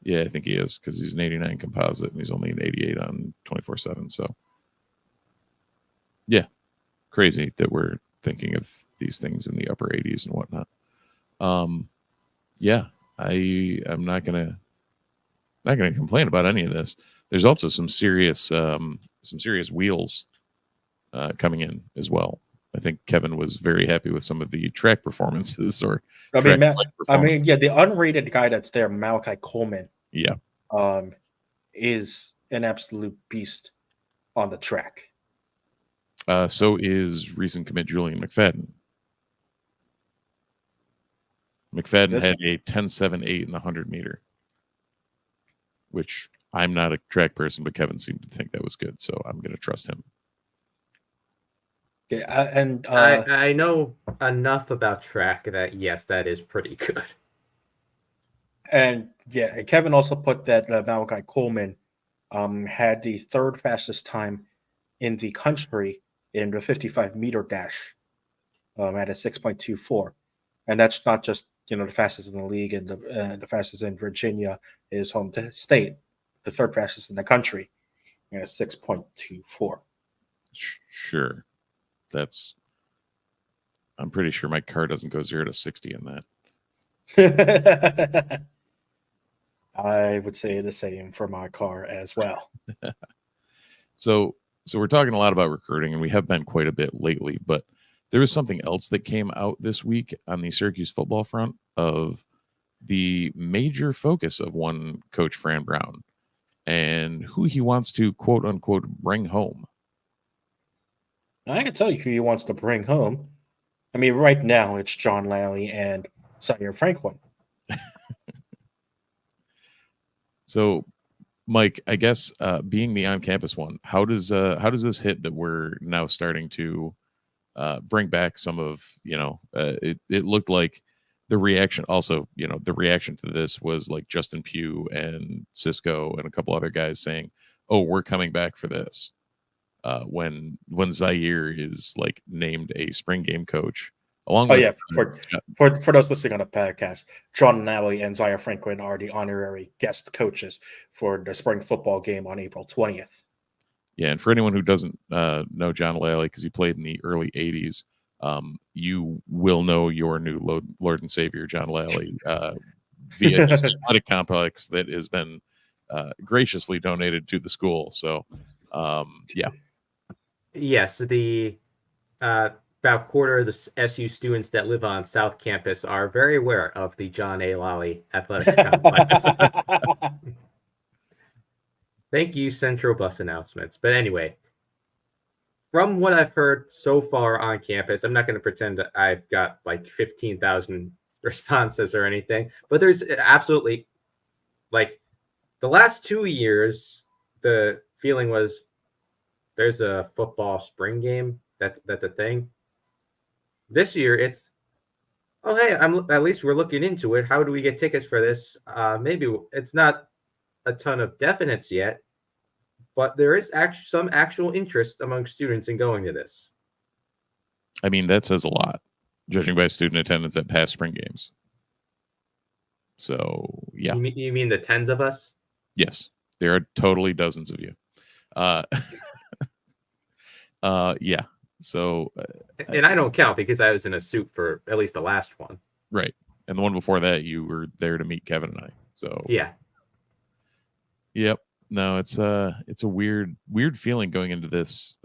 Yeah, I think he is because he's an 89 composite and he's only an 88 on 24/7. So, yeah, crazy that we're thinking of these things in the upper 80s and whatnot. Yeah, I'm not gonna complain about any of this. There's also some serious wheels coming in as well. I think Kevin was very happy with some of the track performances or I track mean, performances. yeah, the unrated guy that's there, Malachi Coleman, Yeah. is an absolute beast on the track. So is recent commit Julian McFadden. McFadden had a 10.78 in the 100-meter, which I'm not a track person, but Kevin seemed to think that was good, so I'm going to trust him. Yeah, and I know enough about track that yes, that is pretty good. And yeah, Kevin also put that Malachi Coleman had the third fastest time in the country in the 55-meter dash at a 6.24, and that's not just the fastest in the league and the fastest in Virginia, his home state, the third fastest in the country at a 6.24. Sure, I'm pretty sure my car doesn't go 0 to 60 in that. I would say the same for my car as well. So we're talking a lot about recruiting, and we have been quite a bit lately, but there was something else that came out this week on the Syracuse football front of the major focus of one coach, Fran Brown, and who he wants to quote unquote bring home. I can tell you who he wants to bring home. I mean, right now it's John Lally and Zaire Franklin. So, Mike, I guess being the on-campus one, how does this hit that we're now starting to bring back some of it looked like the reaction also the reaction to this was like Justin Pugh and Cisco and a couple other guys saying, "Oh, we're coming back for this." When Zaire is like named a spring game coach. For those listening on the podcast, John Lally and Zaire Franklin are the honorary guest coaches for the spring football game on April 20th. Yeah, and for anyone who doesn't know John Lally, because he played in the early 80s, you will know your new Lord and Savior, John Lally, via just an athletic complex that has been graciously donated to the school. So, yeah. Yes, the about quarter of the SU students that live on South Campus are very aware of the John A. Lally Athletics Complex. Thank you, Central Bus Announcements. But anyway, from what I've heard so far on campus, I'm not going to pretend that I've got like 15,000 responses or anything, but there's absolutely, like, the last 2 years, the feeling was there's a football spring game. That's a thing. This year, it's, oh, hey, at least we're looking into it. How do we get tickets for this? Maybe it's not a ton of definites yet, but there is some actual interest among students in going to this. I mean, that says a lot, judging by student attendance at past spring games. So, yeah. You mean the tens of us? Yes, there are totally dozens of you. Yeah. So, and I don't count because I was in a suit for at least the last one. Right. And the one before that, you were there to meet Kevin and I. So, yeah. Yep. No, it's a weird feeling going into this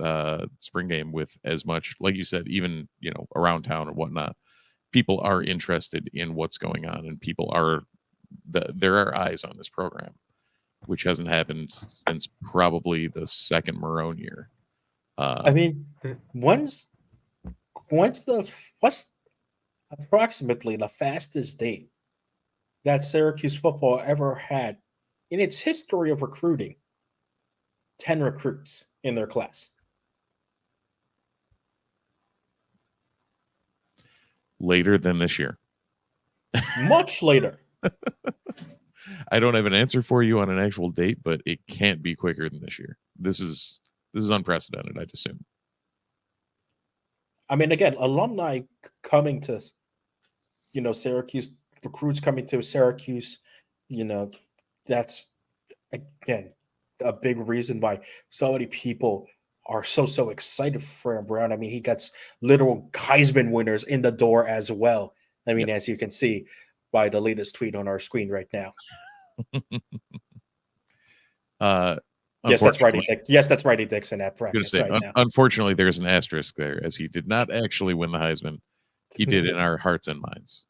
spring game with as much, like you said, even, around town or whatnot, people are interested in what's going on, and there are eyes on this program, which hasn't happened since probably the second Marone year. I mean, what's approximately the fastest date that Syracuse football ever had in its history of recruiting? 10 recruits in their class. Later than this year. Much later. I don't have an answer for you on an actual date, but it can't be quicker than this year. This is unprecedented, I'd assume. I mean, again, alumni coming to, Syracuse, recruits coming to Syracuse, that's, again, a big reason why so many people are so excited for Fran Brown. I mean, he gets literal Heisman winners in the door as well. I mean, As you can see by the latest tweet on our screen right now. Yes, that's righty. Unfortunately, Yes, that's righty Dixon at I'm going to practice say, right now. unfortunately, there's an asterisk there, as he did not actually win the Heisman. He did in our hearts and minds.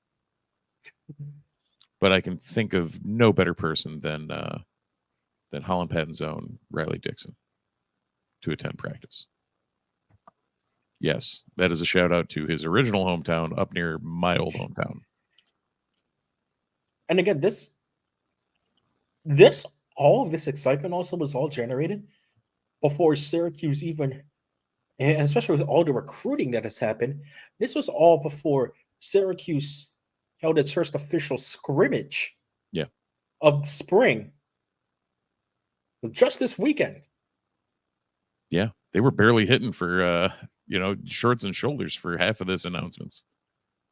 But I can think of no better person than Holland Patton's own Riley Dixon to attend practice. Yes, that is a shout out to his original hometown up near my old hometown. And again, all of this excitement also was all generated before Syracuse even, and especially with all the recruiting that has happened, this was all before Syracuse held its first official scrimmage of the spring just this weekend. Yeah, they were barely hitting for shorts and shoulders for half of this announcements.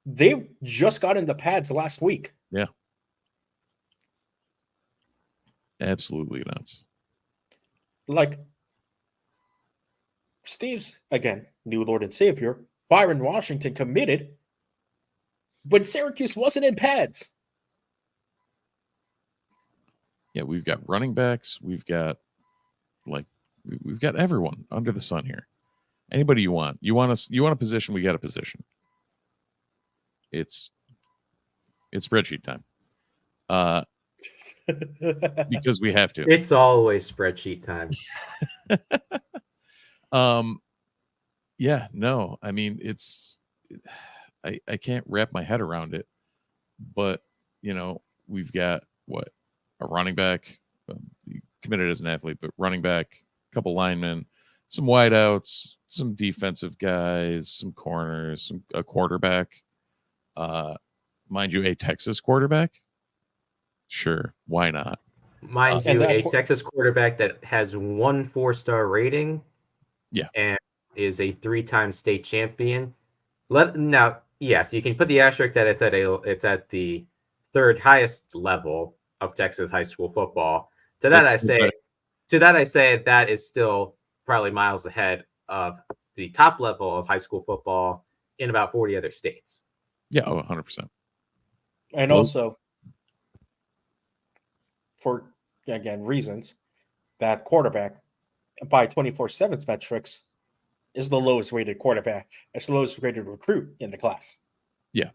They just got into pads last week. Yeah. Absolutely nuts. Like Steve's, again, new Lord and Savior, Byron Washington committed when Syracuse wasn't in pads. Yeah, we've got running backs. We've got everyone under the sun here. Anybody you want. You want a position, we got a position. It's spreadsheet time. Because we have to. It's always spreadsheet time. Yeah, no. I mean, I can't wrap my head around it. But, we've got a running back, committed as an athlete, but running back, a couple linemen, some wideouts, some defensive guys, some corners, a quarterback. Mind you, a Texas quarterback. Sure, why not? Mind you, a Texas quarterback that has 1 4-star rating. Yeah. And is a 3-time state champion. Now, yes, you can put the asterisk that it's at the 3rd highest level of Texas high school football. To that I say that is still probably miles ahead of the top level of high school football in about 40 other states. Yeah, 100%. And also, for, again, reasons, that quarterback, by 24/7's metrics, is the lowest rated quarterback. It's the lowest rated recruit in the class. Yeah.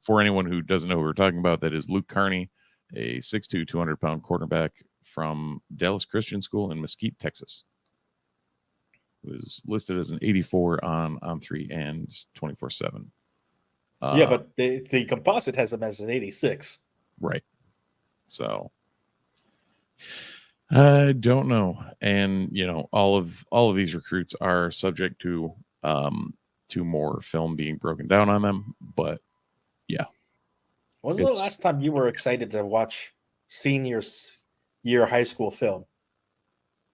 For anyone who doesn't know who we're talking about, that is Luke Carney, a 6'2", 200-pound quarterback from Dallas Christian School in Mesquite, Texas. It was listed as an 84 on 3 and 24/7. Yeah, but the composite has him as an 86. Right. So I don't know. And all of these recruits are subject to more film being broken down on them. But yeah. When was the last time you were excited to watch seniors year high school film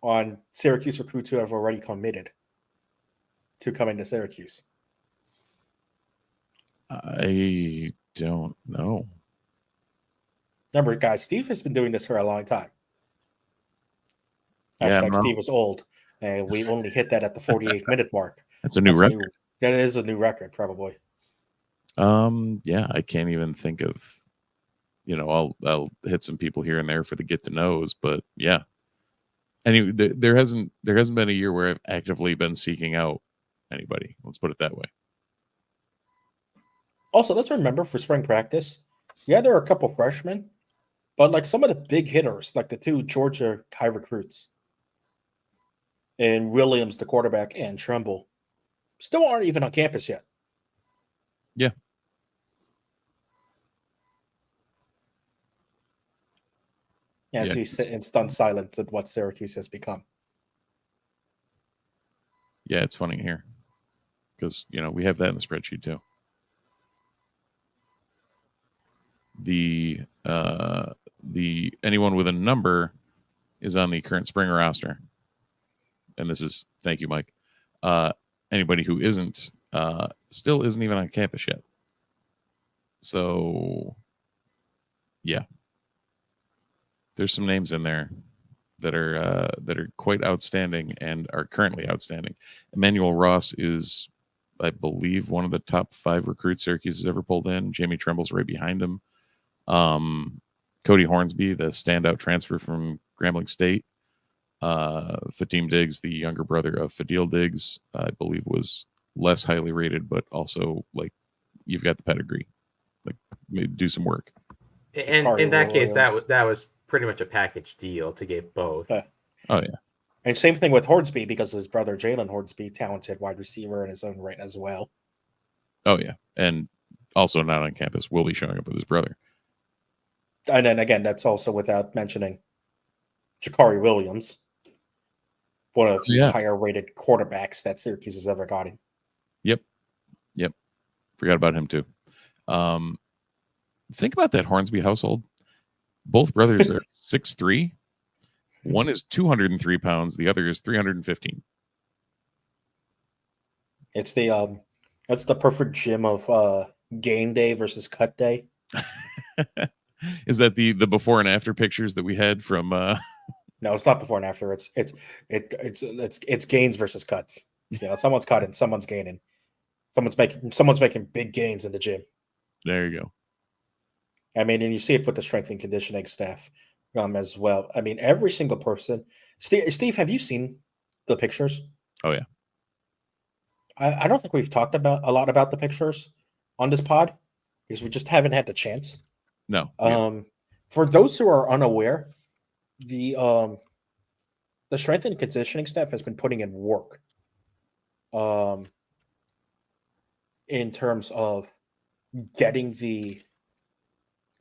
on Syracuse recruits who have already committed to coming to Syracuse? I don't know. Remember, guys, Steve has been doing this for a long time. Yeah, Hashtag Steve is old, and we only hit that at the 48-minute mark. That's a new record. That is a new record, probably. Yeah, I can't even think of. I'll hit some people here and there for the get to knows, but yeah. Anyway, there hasn't been a year where I've actively been seeking out anybody. Let's put it that way. Also, let's remember for spring practice, yeah, there are a couple freshmen, but some of the big hitters, like the 2 Georgia high recruits, and Williams, the quarterback, and Tremble, still aren't even on campus yet. Yeah. As we sit in stunned silence at what Syracuse has become. Yeah, it's funny here because we have that in the spreadsheet too. The anyone with a number is on the current spring roster, and this is thank you, Mike. Anybody who isn't still isn't even on campus yet. So, yeah, there's some names in there that are quite outstanding and are currently outstanding. Emmanuel Ross is, I believe, one of the top 5 recruits Syracuse has ever pulled in. Jamie Tremble's right behind him. Cody Hornsby, the standout transfer from Grambling State, Fatim Diggs, the younger brother of Fadil Diggs, I believe was less highly rated, but also like you've got the pedigree. Like maybe do some work. And in that case, that was pretty much a package deal to get both. Yeah. Oh yeah. And same thing with Hornsby, because his brother Jalen Hornsby, talented wide receiver in his own right as well. Oh yeah. And also not on campus, will be showing up with his brother. And then again, that's also without mentioning Jakari Williams, one of the higher rated quarterbacks that Syracuse has ever gotten. Yep. Forgot about him too. Think about that Hornsby household. Both brothers are 6'3". One is 203 pounds. The other is 315. It's that's the perfect gym of game day versus cut day. Is that the before and after pictures that we had from? No, it's not before and after. It's gains versus cuts. You know, someone's cutting, someone's gaining, someone's making big gains in the gym. There you go. I mean, and you see it with the strength and conditioning staff as well. I mean, every single person. Steve, have you seen the pictures? Oh yeah. I don't think we've talked about a lot about the pictures on this pod because we just haven't had the chance. No. For those who are unaware, the strength and conditioning staff has been putting in work in terms of getting the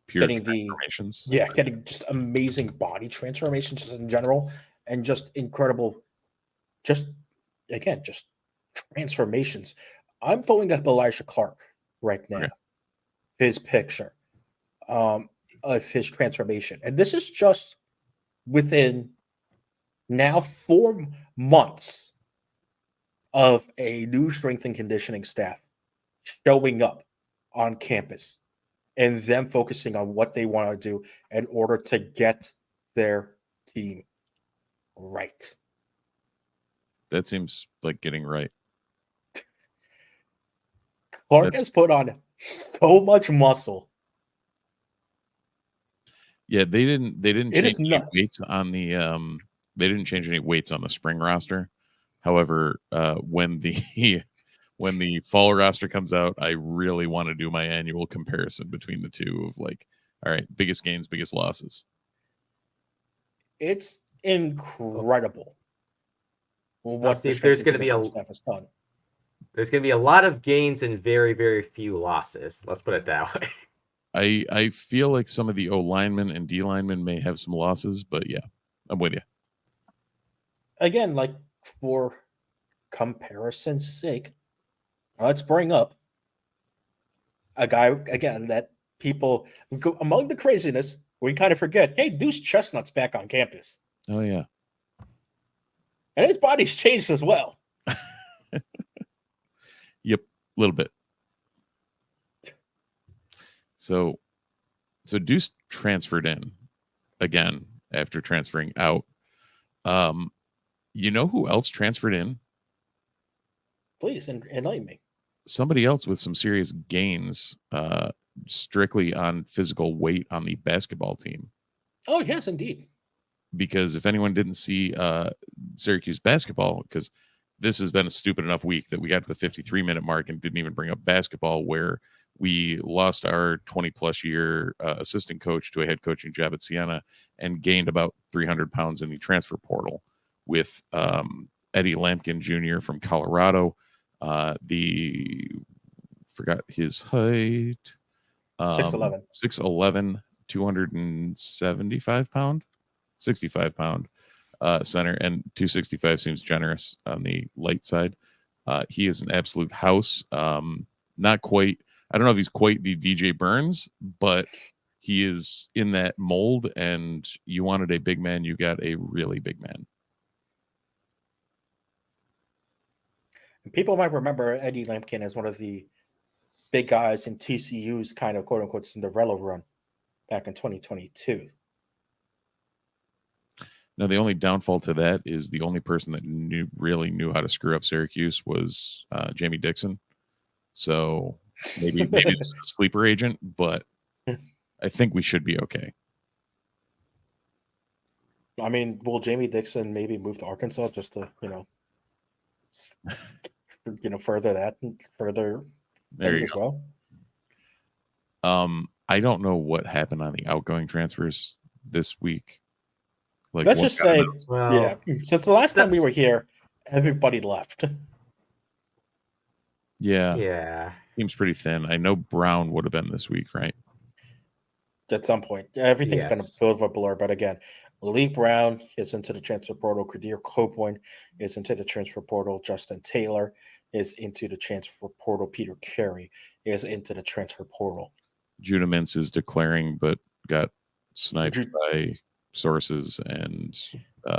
transformations. Getting just amazing body transformations in general, and just incredible, just transformations. I'm pulling up Elijah Clark right now, his picture of his transformation, and this is just within now 4 months of a new strength and conditioning staff showing up on campus and them focusing on what they want to do in order to get their team right. That seems like getting right. Clark has put on so much muscle. Yeah, they didn't change any weights on the they didn't change any weights on the spring roster. However, when the fall roster comes out, I really want to do my annual comparison between the two of like, all right, biggest gains, biggest losses. It's incredible. Well, Steve, there's going to be a lot of gains and very, very few losses. Let's put it that way. I feel like some of the O linemen and D linemen may have some losses, but yeah, I'm with you. Again, like for comparison's sake, let's bring up a guy again that people among the craziness we kind of forget. Hey, Deuce Chestnut's back on campus. Oh yeah, and his body's changed as well. Yep, a little bit. So Deuce transferred in again after transferring out. You know who else transferred in? Please enlighten me. Somebody else with some serious gains, strictly on physical weight on the basketball team. Oh, yes, indeed. Because if anyone didn't see Syracuse basketball, because this has been a stupid enough week that we got to the 53-minute mark and didn't even bring up basketball, where we lost our 20-plus year assistant coach to a head coaching job at Siena and gained about 300 pounds in the transfer portal with Eddie Lampkin Jr. from Colorado. Forgot his height. 6'11", 275 pound, 65 pound center, and 265 seems generous on the light side. He is an absolute house. Not quite. I don't know if he's quite the DJ Burns, but he is in that mold. And you wanted a big man, you got a really big man. People might remember Eddie Lampkin as one of the big guys in TCU's kind of quote unquote Cinderella run back in 2022. Now, the only downfall to that is the only person that really knew how to screw up Syracuse was Jamie Dixon. So maybe it's a sleeper agent, but I think we should be okay. I mean, will Jamie Dixon maybe move to Arkansas just to, further There things you as well? go. I don't know what happened on the outgoing transfers this week. Like, Let's what just got say, announced? yeah, since the last time we were here, everybody left. Yeah, Yeah. seems pretty thin. I know Brown would have been this week, right? At some point. Everything's been a Yes. bit of a blur, but again, Malik Brown is into the transfer portal. Kadir Copeland is into the transfer portal. Justin Taylor is into the transfer portal. Peter Carey is into the transfer portal. Judah Mintz is declaring, but got sniped Ju- by sources, and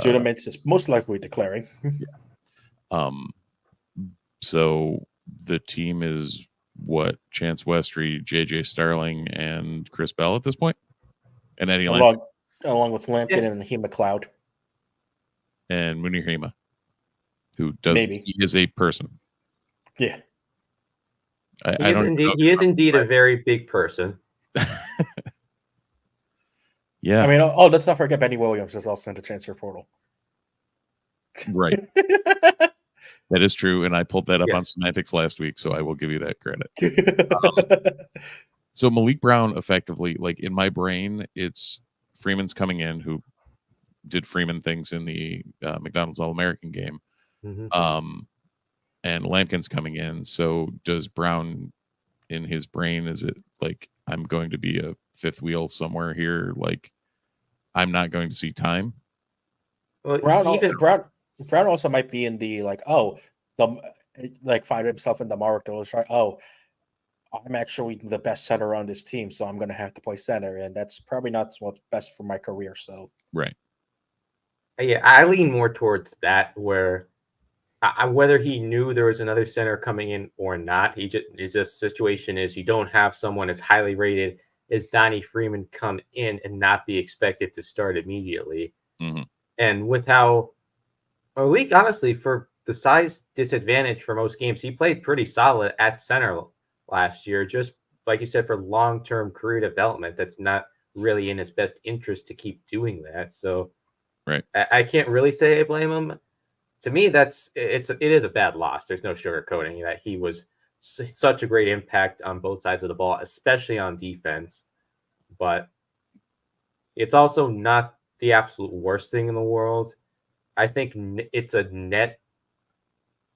Judah Mintz is most likely declaring. So the team is what? Chance Westry, JJ Starling, and Chris Bell at this point, and Eddie Lampkin along with Lampkin and Hema McLeod. and Munir Hema, who does Maybe. he is a person. Yeah. I don't know. He is indeed a very big person. Yeah, I mean, let's not forget Benny Williams is also in the transfer portal. right. That is true, and I pulled that up on Yes. Semantics last week, so I will give you that credit. So Malik Brown, effectively, like in my brain, it's Freeman's coming in, who did Freeman things in the McDonald's All-American game, Mhm. and Lampkin's coming in. So does Brown, in his brain, is it like I'm going to be a fifth wheel somewhere here? Like I'm not going to see time. Well, Brown also might be in the find himself in the mark to try. Oh, I'm actually the best center on this team, so I'm going to have to play center, and that's probably not what's best for my career. So Right. yeah, I lean more towards that, where whether he knew there was another center coming in or not, his just situation is you don't have someone as highly rated as Donnie Freeman come in and not be expected to start immediately. Mm-hmm. And with how Malik, honestly, for the size disadvantage for most games, he played pretty solid at center last year. Just like you said, for long-term career development, that's not really in his best interest to keep doing that. So, right, I can't really say I blame him. To me, it is a bad loss. There's no sugarcoating that. He was such a great impact on both sides of the ball, especially on defense. But it's also not the absolute worst thing in the world. I think it's a net.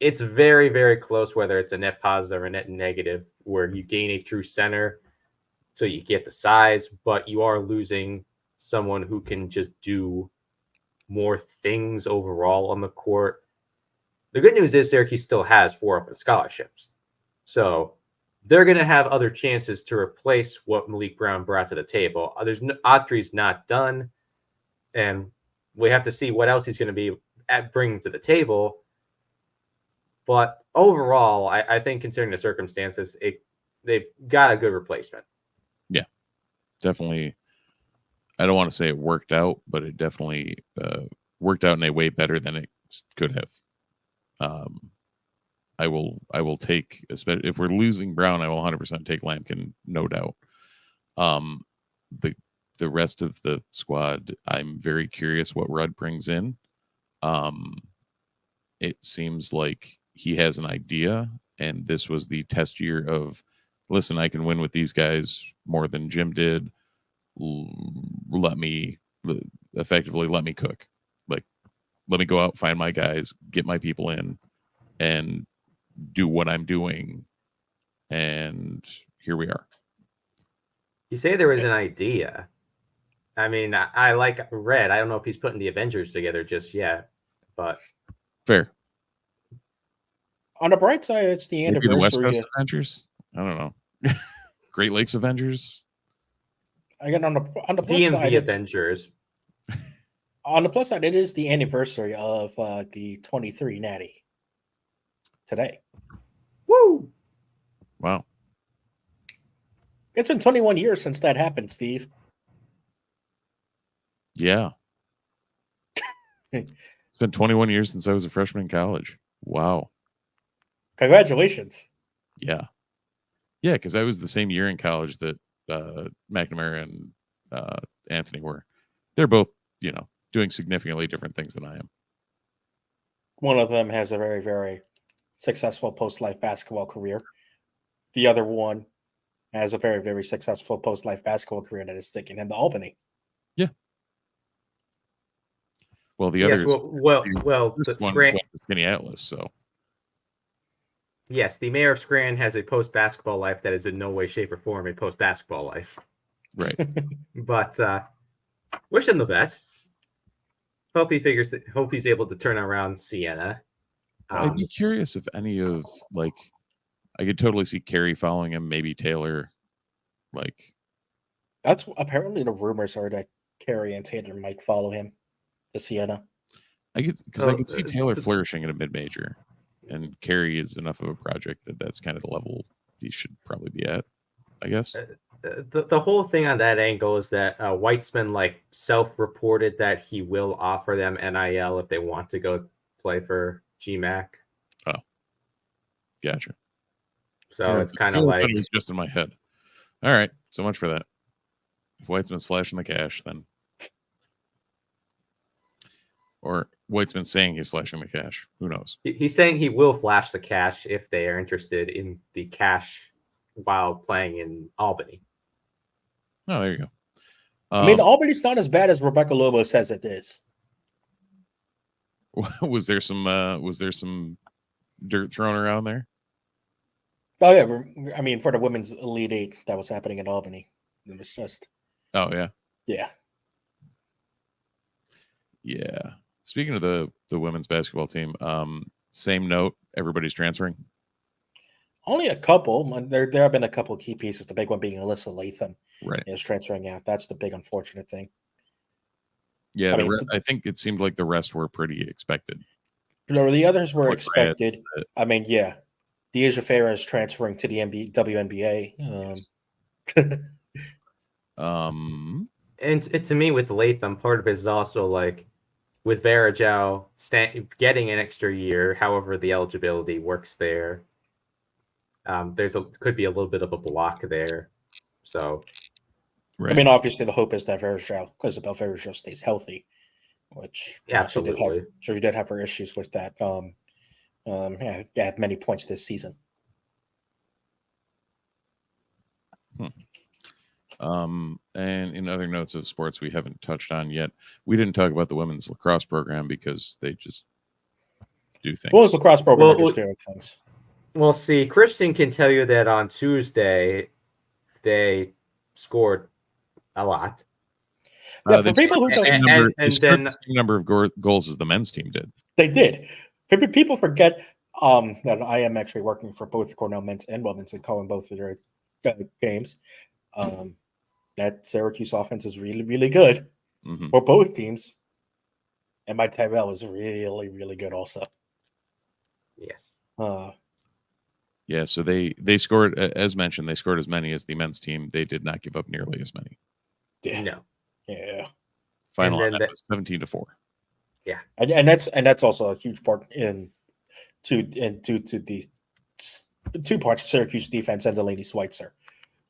It's very, very close, whether it's a net positive or net negative, where you gain a true center, so you get the size, but you are losing someone who can just do more things overall on the court. The good news is Syracuse still has 4 open scholarships, so they're going to have other chances to replace what Malik Brown brought to the table. Autry's not done, and we have to see what else he's going to be bringing to the table. But overall, I think considering the circumstances, they've got a good replacement. Yeah, definitely. I don't want to say it worked out, but it definitely worked out in a way better than it could have. I will take, especially if we're losing Brown, I will 100% take Lampkin, no doubt. The rest of the squad, I'm very curious what Rudd brings in. It seems like he has an idea, and this was the test year of, listen, I can win with these guys more than Jim did. Let me cook. Like, let me go out, find my guys, get my people in, and do what I'm doing. And here we are. You say there was an idea. I mean, I like Red. I don't know if he's putting the Avengers together just yet, but Fair. on the bright side, it's the Maybe the West anniversary. Coast Avengers. I don't know. Great Lakes Avengers. Again, on the plus DMV side, Avengers. On the plus side, it is the anniversary of the 23 Natty today. Woo! Wow. It's been 21 years since that happened, Steve. Yeah. It's been 21 years since I was a freshman in college. Wow. Congratulations. Yeah. Yeah, because I was the same year in college that McNamara and Anthony were. They're both, doing doing significantly different things than I am. One of them has a very, very successful post-life basketball career. The other one has a very, very successful post-life basketball career that is sticking in Albany. Well, the Yes, other well, this the one Scran- went to Skinny Atlas, so yes, the mayor of Scranton has a post-basketball life that is in no way, shape, or form a post-basketball life. right. But wish him the best. Hope he's able to turn around Siena. I'd be curious if any of like I could totally see Carey following him, maybe Taylor. Like That's apparently the rumors are that Carey and Taylor might follow him to Siena. I could see Taylor flourishing in a mid-major, and Carey is enough of a project that's kind of the level he should probably be at, I guess. The whole thing on that angle is that Weitzman like self-reported that he will offer them NIL if they want to go play for GMAC. Oh, gotcha. So it's kind of like it was just in my head. All right, so much for that. If Weitzman's flashing the cash, then, or Weitzman's saying he's flashing the cash, who knows? he's saying he will flash the cash if they are interested in the cash while playing in Albany. Oh, there you go. I mean, Albany's not as bad as Rebecca Lobo says it is. Was there some dirt thrown around there? Oh yeah, I mean, for the women's Elite Eight that was happening in Albany, it was just Oh yeah, yeah. Speaking of the women's basketball team, same note, everybody's transferring. Only a couple. There have been a couple of key pieces. The big one being Alyssa Latham, Right. is transferring out. That's the big unfortunate thing. Yeah, I mean, I think it seemed like the rest were pretty expected. No, the others were What's bad expected. is that- I mean, yeah, Deja Farah is transferring to the WNBA. And to me, with Latham, part of it is also like with Varejao getting an extra year, however the eligibility works there. Could be a little bit of a block there. So, right. I mean, obviously the hope is that Isabel Varejao stays healthy, which absolutely. she did have her issues with that. At many points this season. And in other notes of sports we haven't touched on yet, we didn't talk about the women's lacrosse program because they just do things. Well, the lacrosse program are just doing things. Well, see, Christian can tell you that on Tuesday they scored a lot. Yeah, for people who don't, the same number of goals as the men's team did. They did. People forget that I am actually working for both Cornell men's and women's and calling both of their games. That Syracuse offense is really, really good for both teams. And Mike Tyrell is really, really good also. Yes. Yeah, so they scored, as mentioned, they scored as many as the men's team. They did not give up nearly as many. Yeah. No. Yeah. Final on that was 17-4. Yeah, and that's also a huge part due to the two parts: Syracuse defense and Delaney Schweitzer.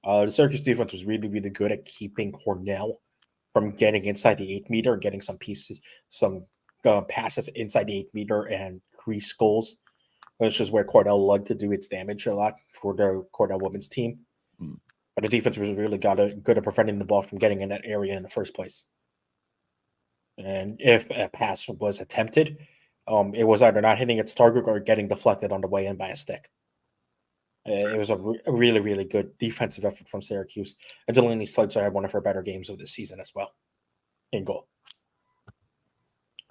The Syracuse defense was really, really good at keeping Cornell from getting inside the 8 meter and getting some passes inside the 8 meter and crease goals, which is where Cornell loved to do its damage a lot for the Cornell women's team. But the defense was really good at preventing the ball from getting in that area in the first place. And if a pass was attempted, it was either not hitting its target or getting deflected on the way in by a stick. It was a really, really good defensive effort from Syracuse. And Delaney Schweitzer had one of her better games of this season as well in goal.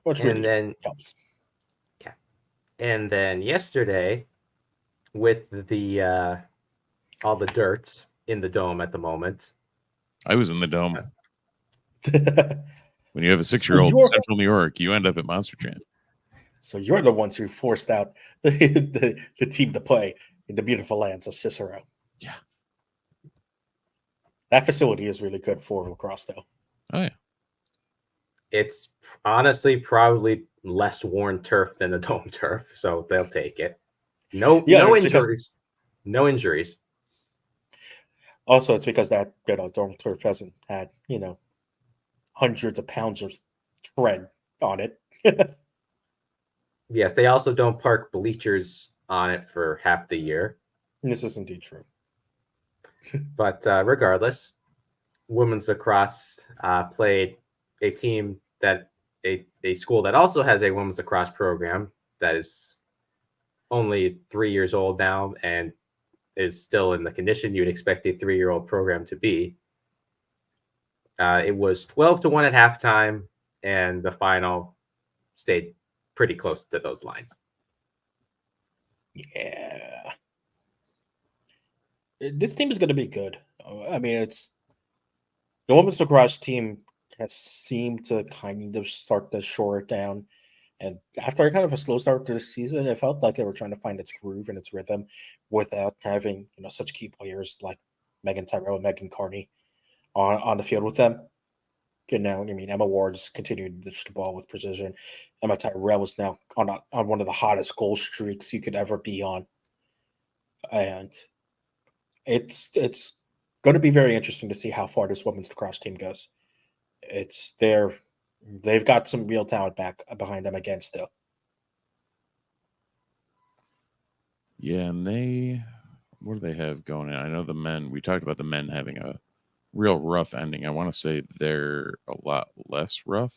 Which really helps. Yeah. And then yesterday, with the all the dirt in the dome at the moment. I was in the dome. When you have a 6-year-old in Central New York, you end up at Monster Jam. So you're the ones who forced out the team to play in the beautiful lands of Cicero. Yeah. That facility is really good for lacrosse, though. Oh, yeah. It's honestly probably less worn turf than the dome turf, so they'll take it. No injuries. No injuries. Also, it's because that dome turf hasn't had, hundreds of pounds of tread on it. Yes, they also don't park bleachers on it for half the year. This is indeed true. But regardless, women's lacrosse played a team that a school that also has a women's lacrosse program that is only 3 years old now and is still in the condition you'd expect a 3-year-old program to be. It was 12-1 at halftime, and the final stayed pretty close to those lines. Yeah. This team is going to be good. I mean, it's the women's lacrosse team has seemed to kind of start to shore it down. And after kind of a slow start to the season, it felt like they were trying to find its groove and its rhythm without having, such key players like Megan Tyrell and Megan Carney on the field with them. Emma Ward's continued to dish the ball with precision. Emma Tyrell is now on one of the hottest goal streaks you could ever be on. And it's going to be very interesting to see how far this women's lacrosse team goes. They've got some real talent back behind them again still. Yeah, and what do they have going on? I know the men, we talked about the men having a real rough ending. I want to say they're a lot less rough.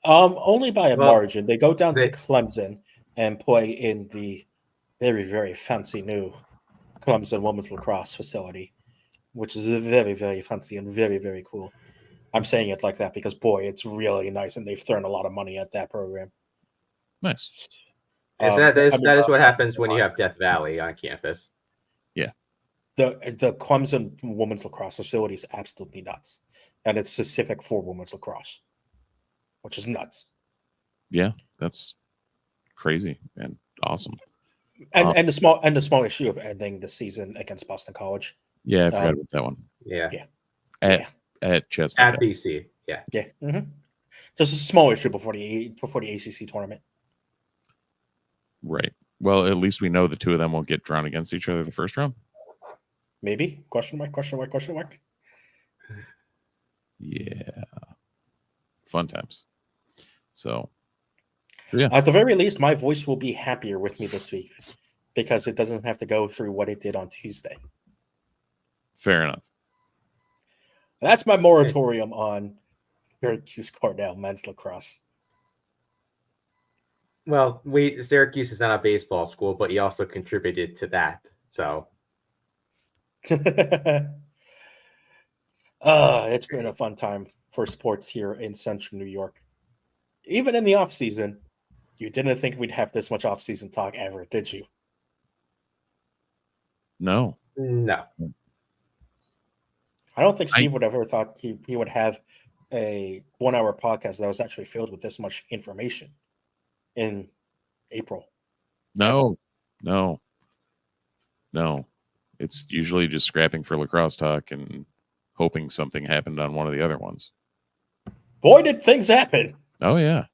Only by a margin. They go down to Clemson and play in the very, very fancy new Clemson women's lacrosse facility, which is very, very fancy and very, very cool. I'm saying it like that because, boy, it's really nice, and they've thrown a lot of money at that program. Nice. That is what happens when you have Death Valley on campus. Yeah. The Clemson women's lacrosse facility is absolutely nuts, and it's specific for women's lacrosse, which is nuts. Yeah, that's crazy and awesome. And the small issue of ending the season against Boston College. Yeah, I forgot about that one. Yeah. At Chestnut. At BC. Yeah. Yeah. Mm-hmm. Just a small issue before the ACC tournament. Right. Well, at least we know the two of them won't get drawn against each other the first round. Maybe? Question mark, question mark, question mark. Yeah. Fun times. So, yeah. At the very least, my voice will be happier with me this week because it doesn't have to go through what it did on Tuesday. Fair enough. That's my moratorium on Syracuse-Cornell men's lacrosse. Well, Syracuse is not a baseball school, but he also contributed to that. So, it's been a fun time for sports here in Central New York. Even in the off season, you didn't think we'd have this much off season talk ever, did you? No. I don't think Steve would have ever thought he would have a 1-hour podcast that was actually filled with this much information in April. No. It's usually just scrapping for lacrosse talk and hoping something happened on one of the other ones. Boy, did things happen. Oh, yeah.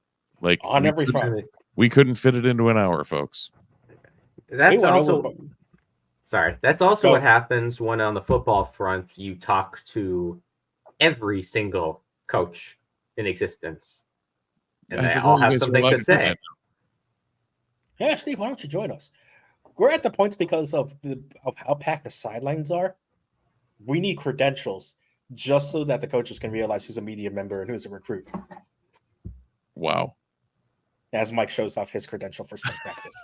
Like on every front. We couldn't fit it into an hour, folks. That's also what happens when on the football front you talk to every single coach in existence. And they all have something to say. Yeah, Steve, why don't you join us? We're at the point because of how packed the sidelines are. We need credentials just so that the coaches can realize who's a media member and who's a recruit. Wow. As Mike shows off his credential for spring practice.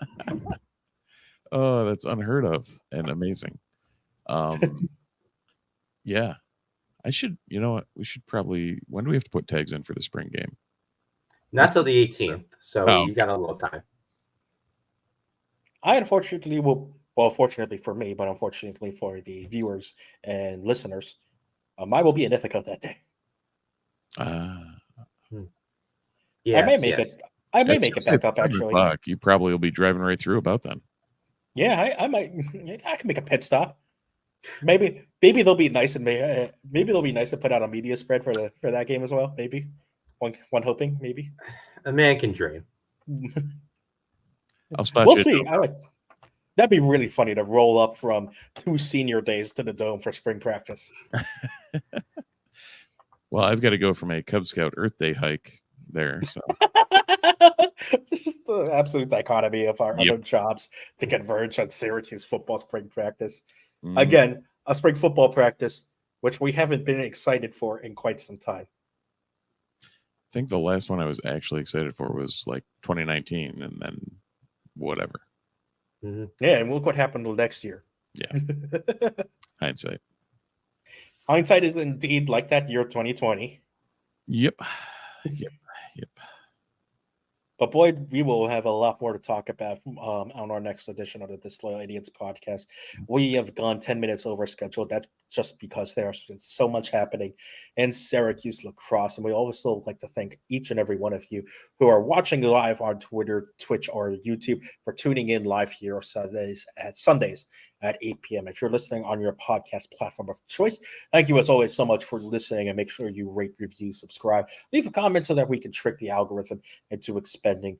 Oh, that's unheard of and amazing. Yeah. I should, we should probably, when do we have to put tags in for the spring game? Not till the 18th. So you got a little time. I unfortunately fortunately for me, but unfortunately for the viewers and listeners, I will be in Ithaca that day. Yes, I may make it. I may make it back up. Actually, you probably will be driving right through about then. Yeah, I might. I can make a pit stop. Maybe they'll be nice and maybe they'll be nice to put out a media spread for that game as well. Maybe one hoping maybe. A man can dream. I'll spot we'll you. See. That'd be really funny to roll up from 2 senior days to the Dome for spring practice. Well, I've got to go from a Cub Scout Earth Day hike there. So just the absolute dichotomy of our Yep. other jobs to converge on Syracuse football spring practice. mhm. Again, a spring football practice, which we haven't been excited for in quite some time. I think the last one I was actually excited for was like 2019, and then whatever. Mhm. Yeah, and look what happened next year. Yeah. Hindsight. Hindsight is indeed like that year 2020. Yep. Yep. But boy, we will have a lot more to talk about on our next edition of the Disloyal Idiots podcast. We have gone 10 minutes over schedule. That's just because there's been so much happening in Syracuse lacrosse. And we also like to thank each and every one of you who are watching live on Twitter, Twitch, or YouTube for tuning in live here Sundays at 8 p.m. If you're listening on your podcast platform of choice, thank you as always so much for listening, and make sure you rate, review, subscribe, leave a comment so that we can trick the algorithm into expanding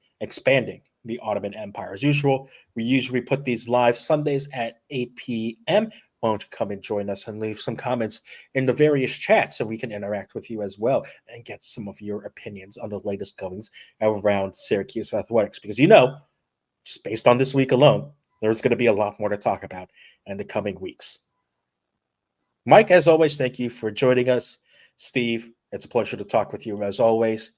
the Ottoman Empire. As usual, we usually put these live Sundays at 8 p.m. Why don't you come and join us and leave some comments in the various chats so we can interact with you as well and get some of your opinions on the latest goings around Syracuse Athletics. Because just based on this week alone, there's going to be a lot more to talk about in the coming weeks. Mike, as always, thank you for joining us. Steve, it's a pleasure to talk with you as always.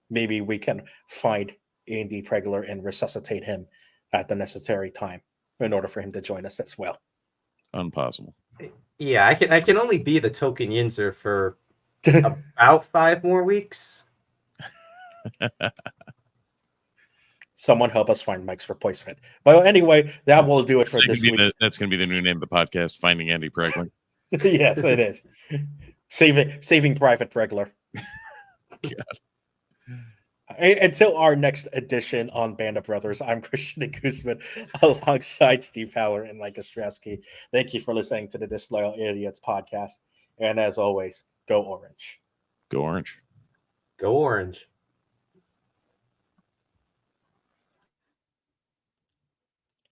Maybe we can find Andy Pregler and resuscitate him at the necessary time in order for him to join us as well. Impossible. Yeah, I can only be the token Yinzer for about 5 more weeks. Someone help us find Mike's replacement. But anyway, that will do it for this week. That's going to be the new name of the podcast, Finding Andy Pregler. Yes, it is. Saving Private Pregler. God. Until our next edition on Band of Brothers, I'm Christian Guzman alongside Steve Haller and Mike Ostrowski. Thank you for listening to the Disloyal Idiots podcast. And as always, go Orange. Go Orange. Go Orange.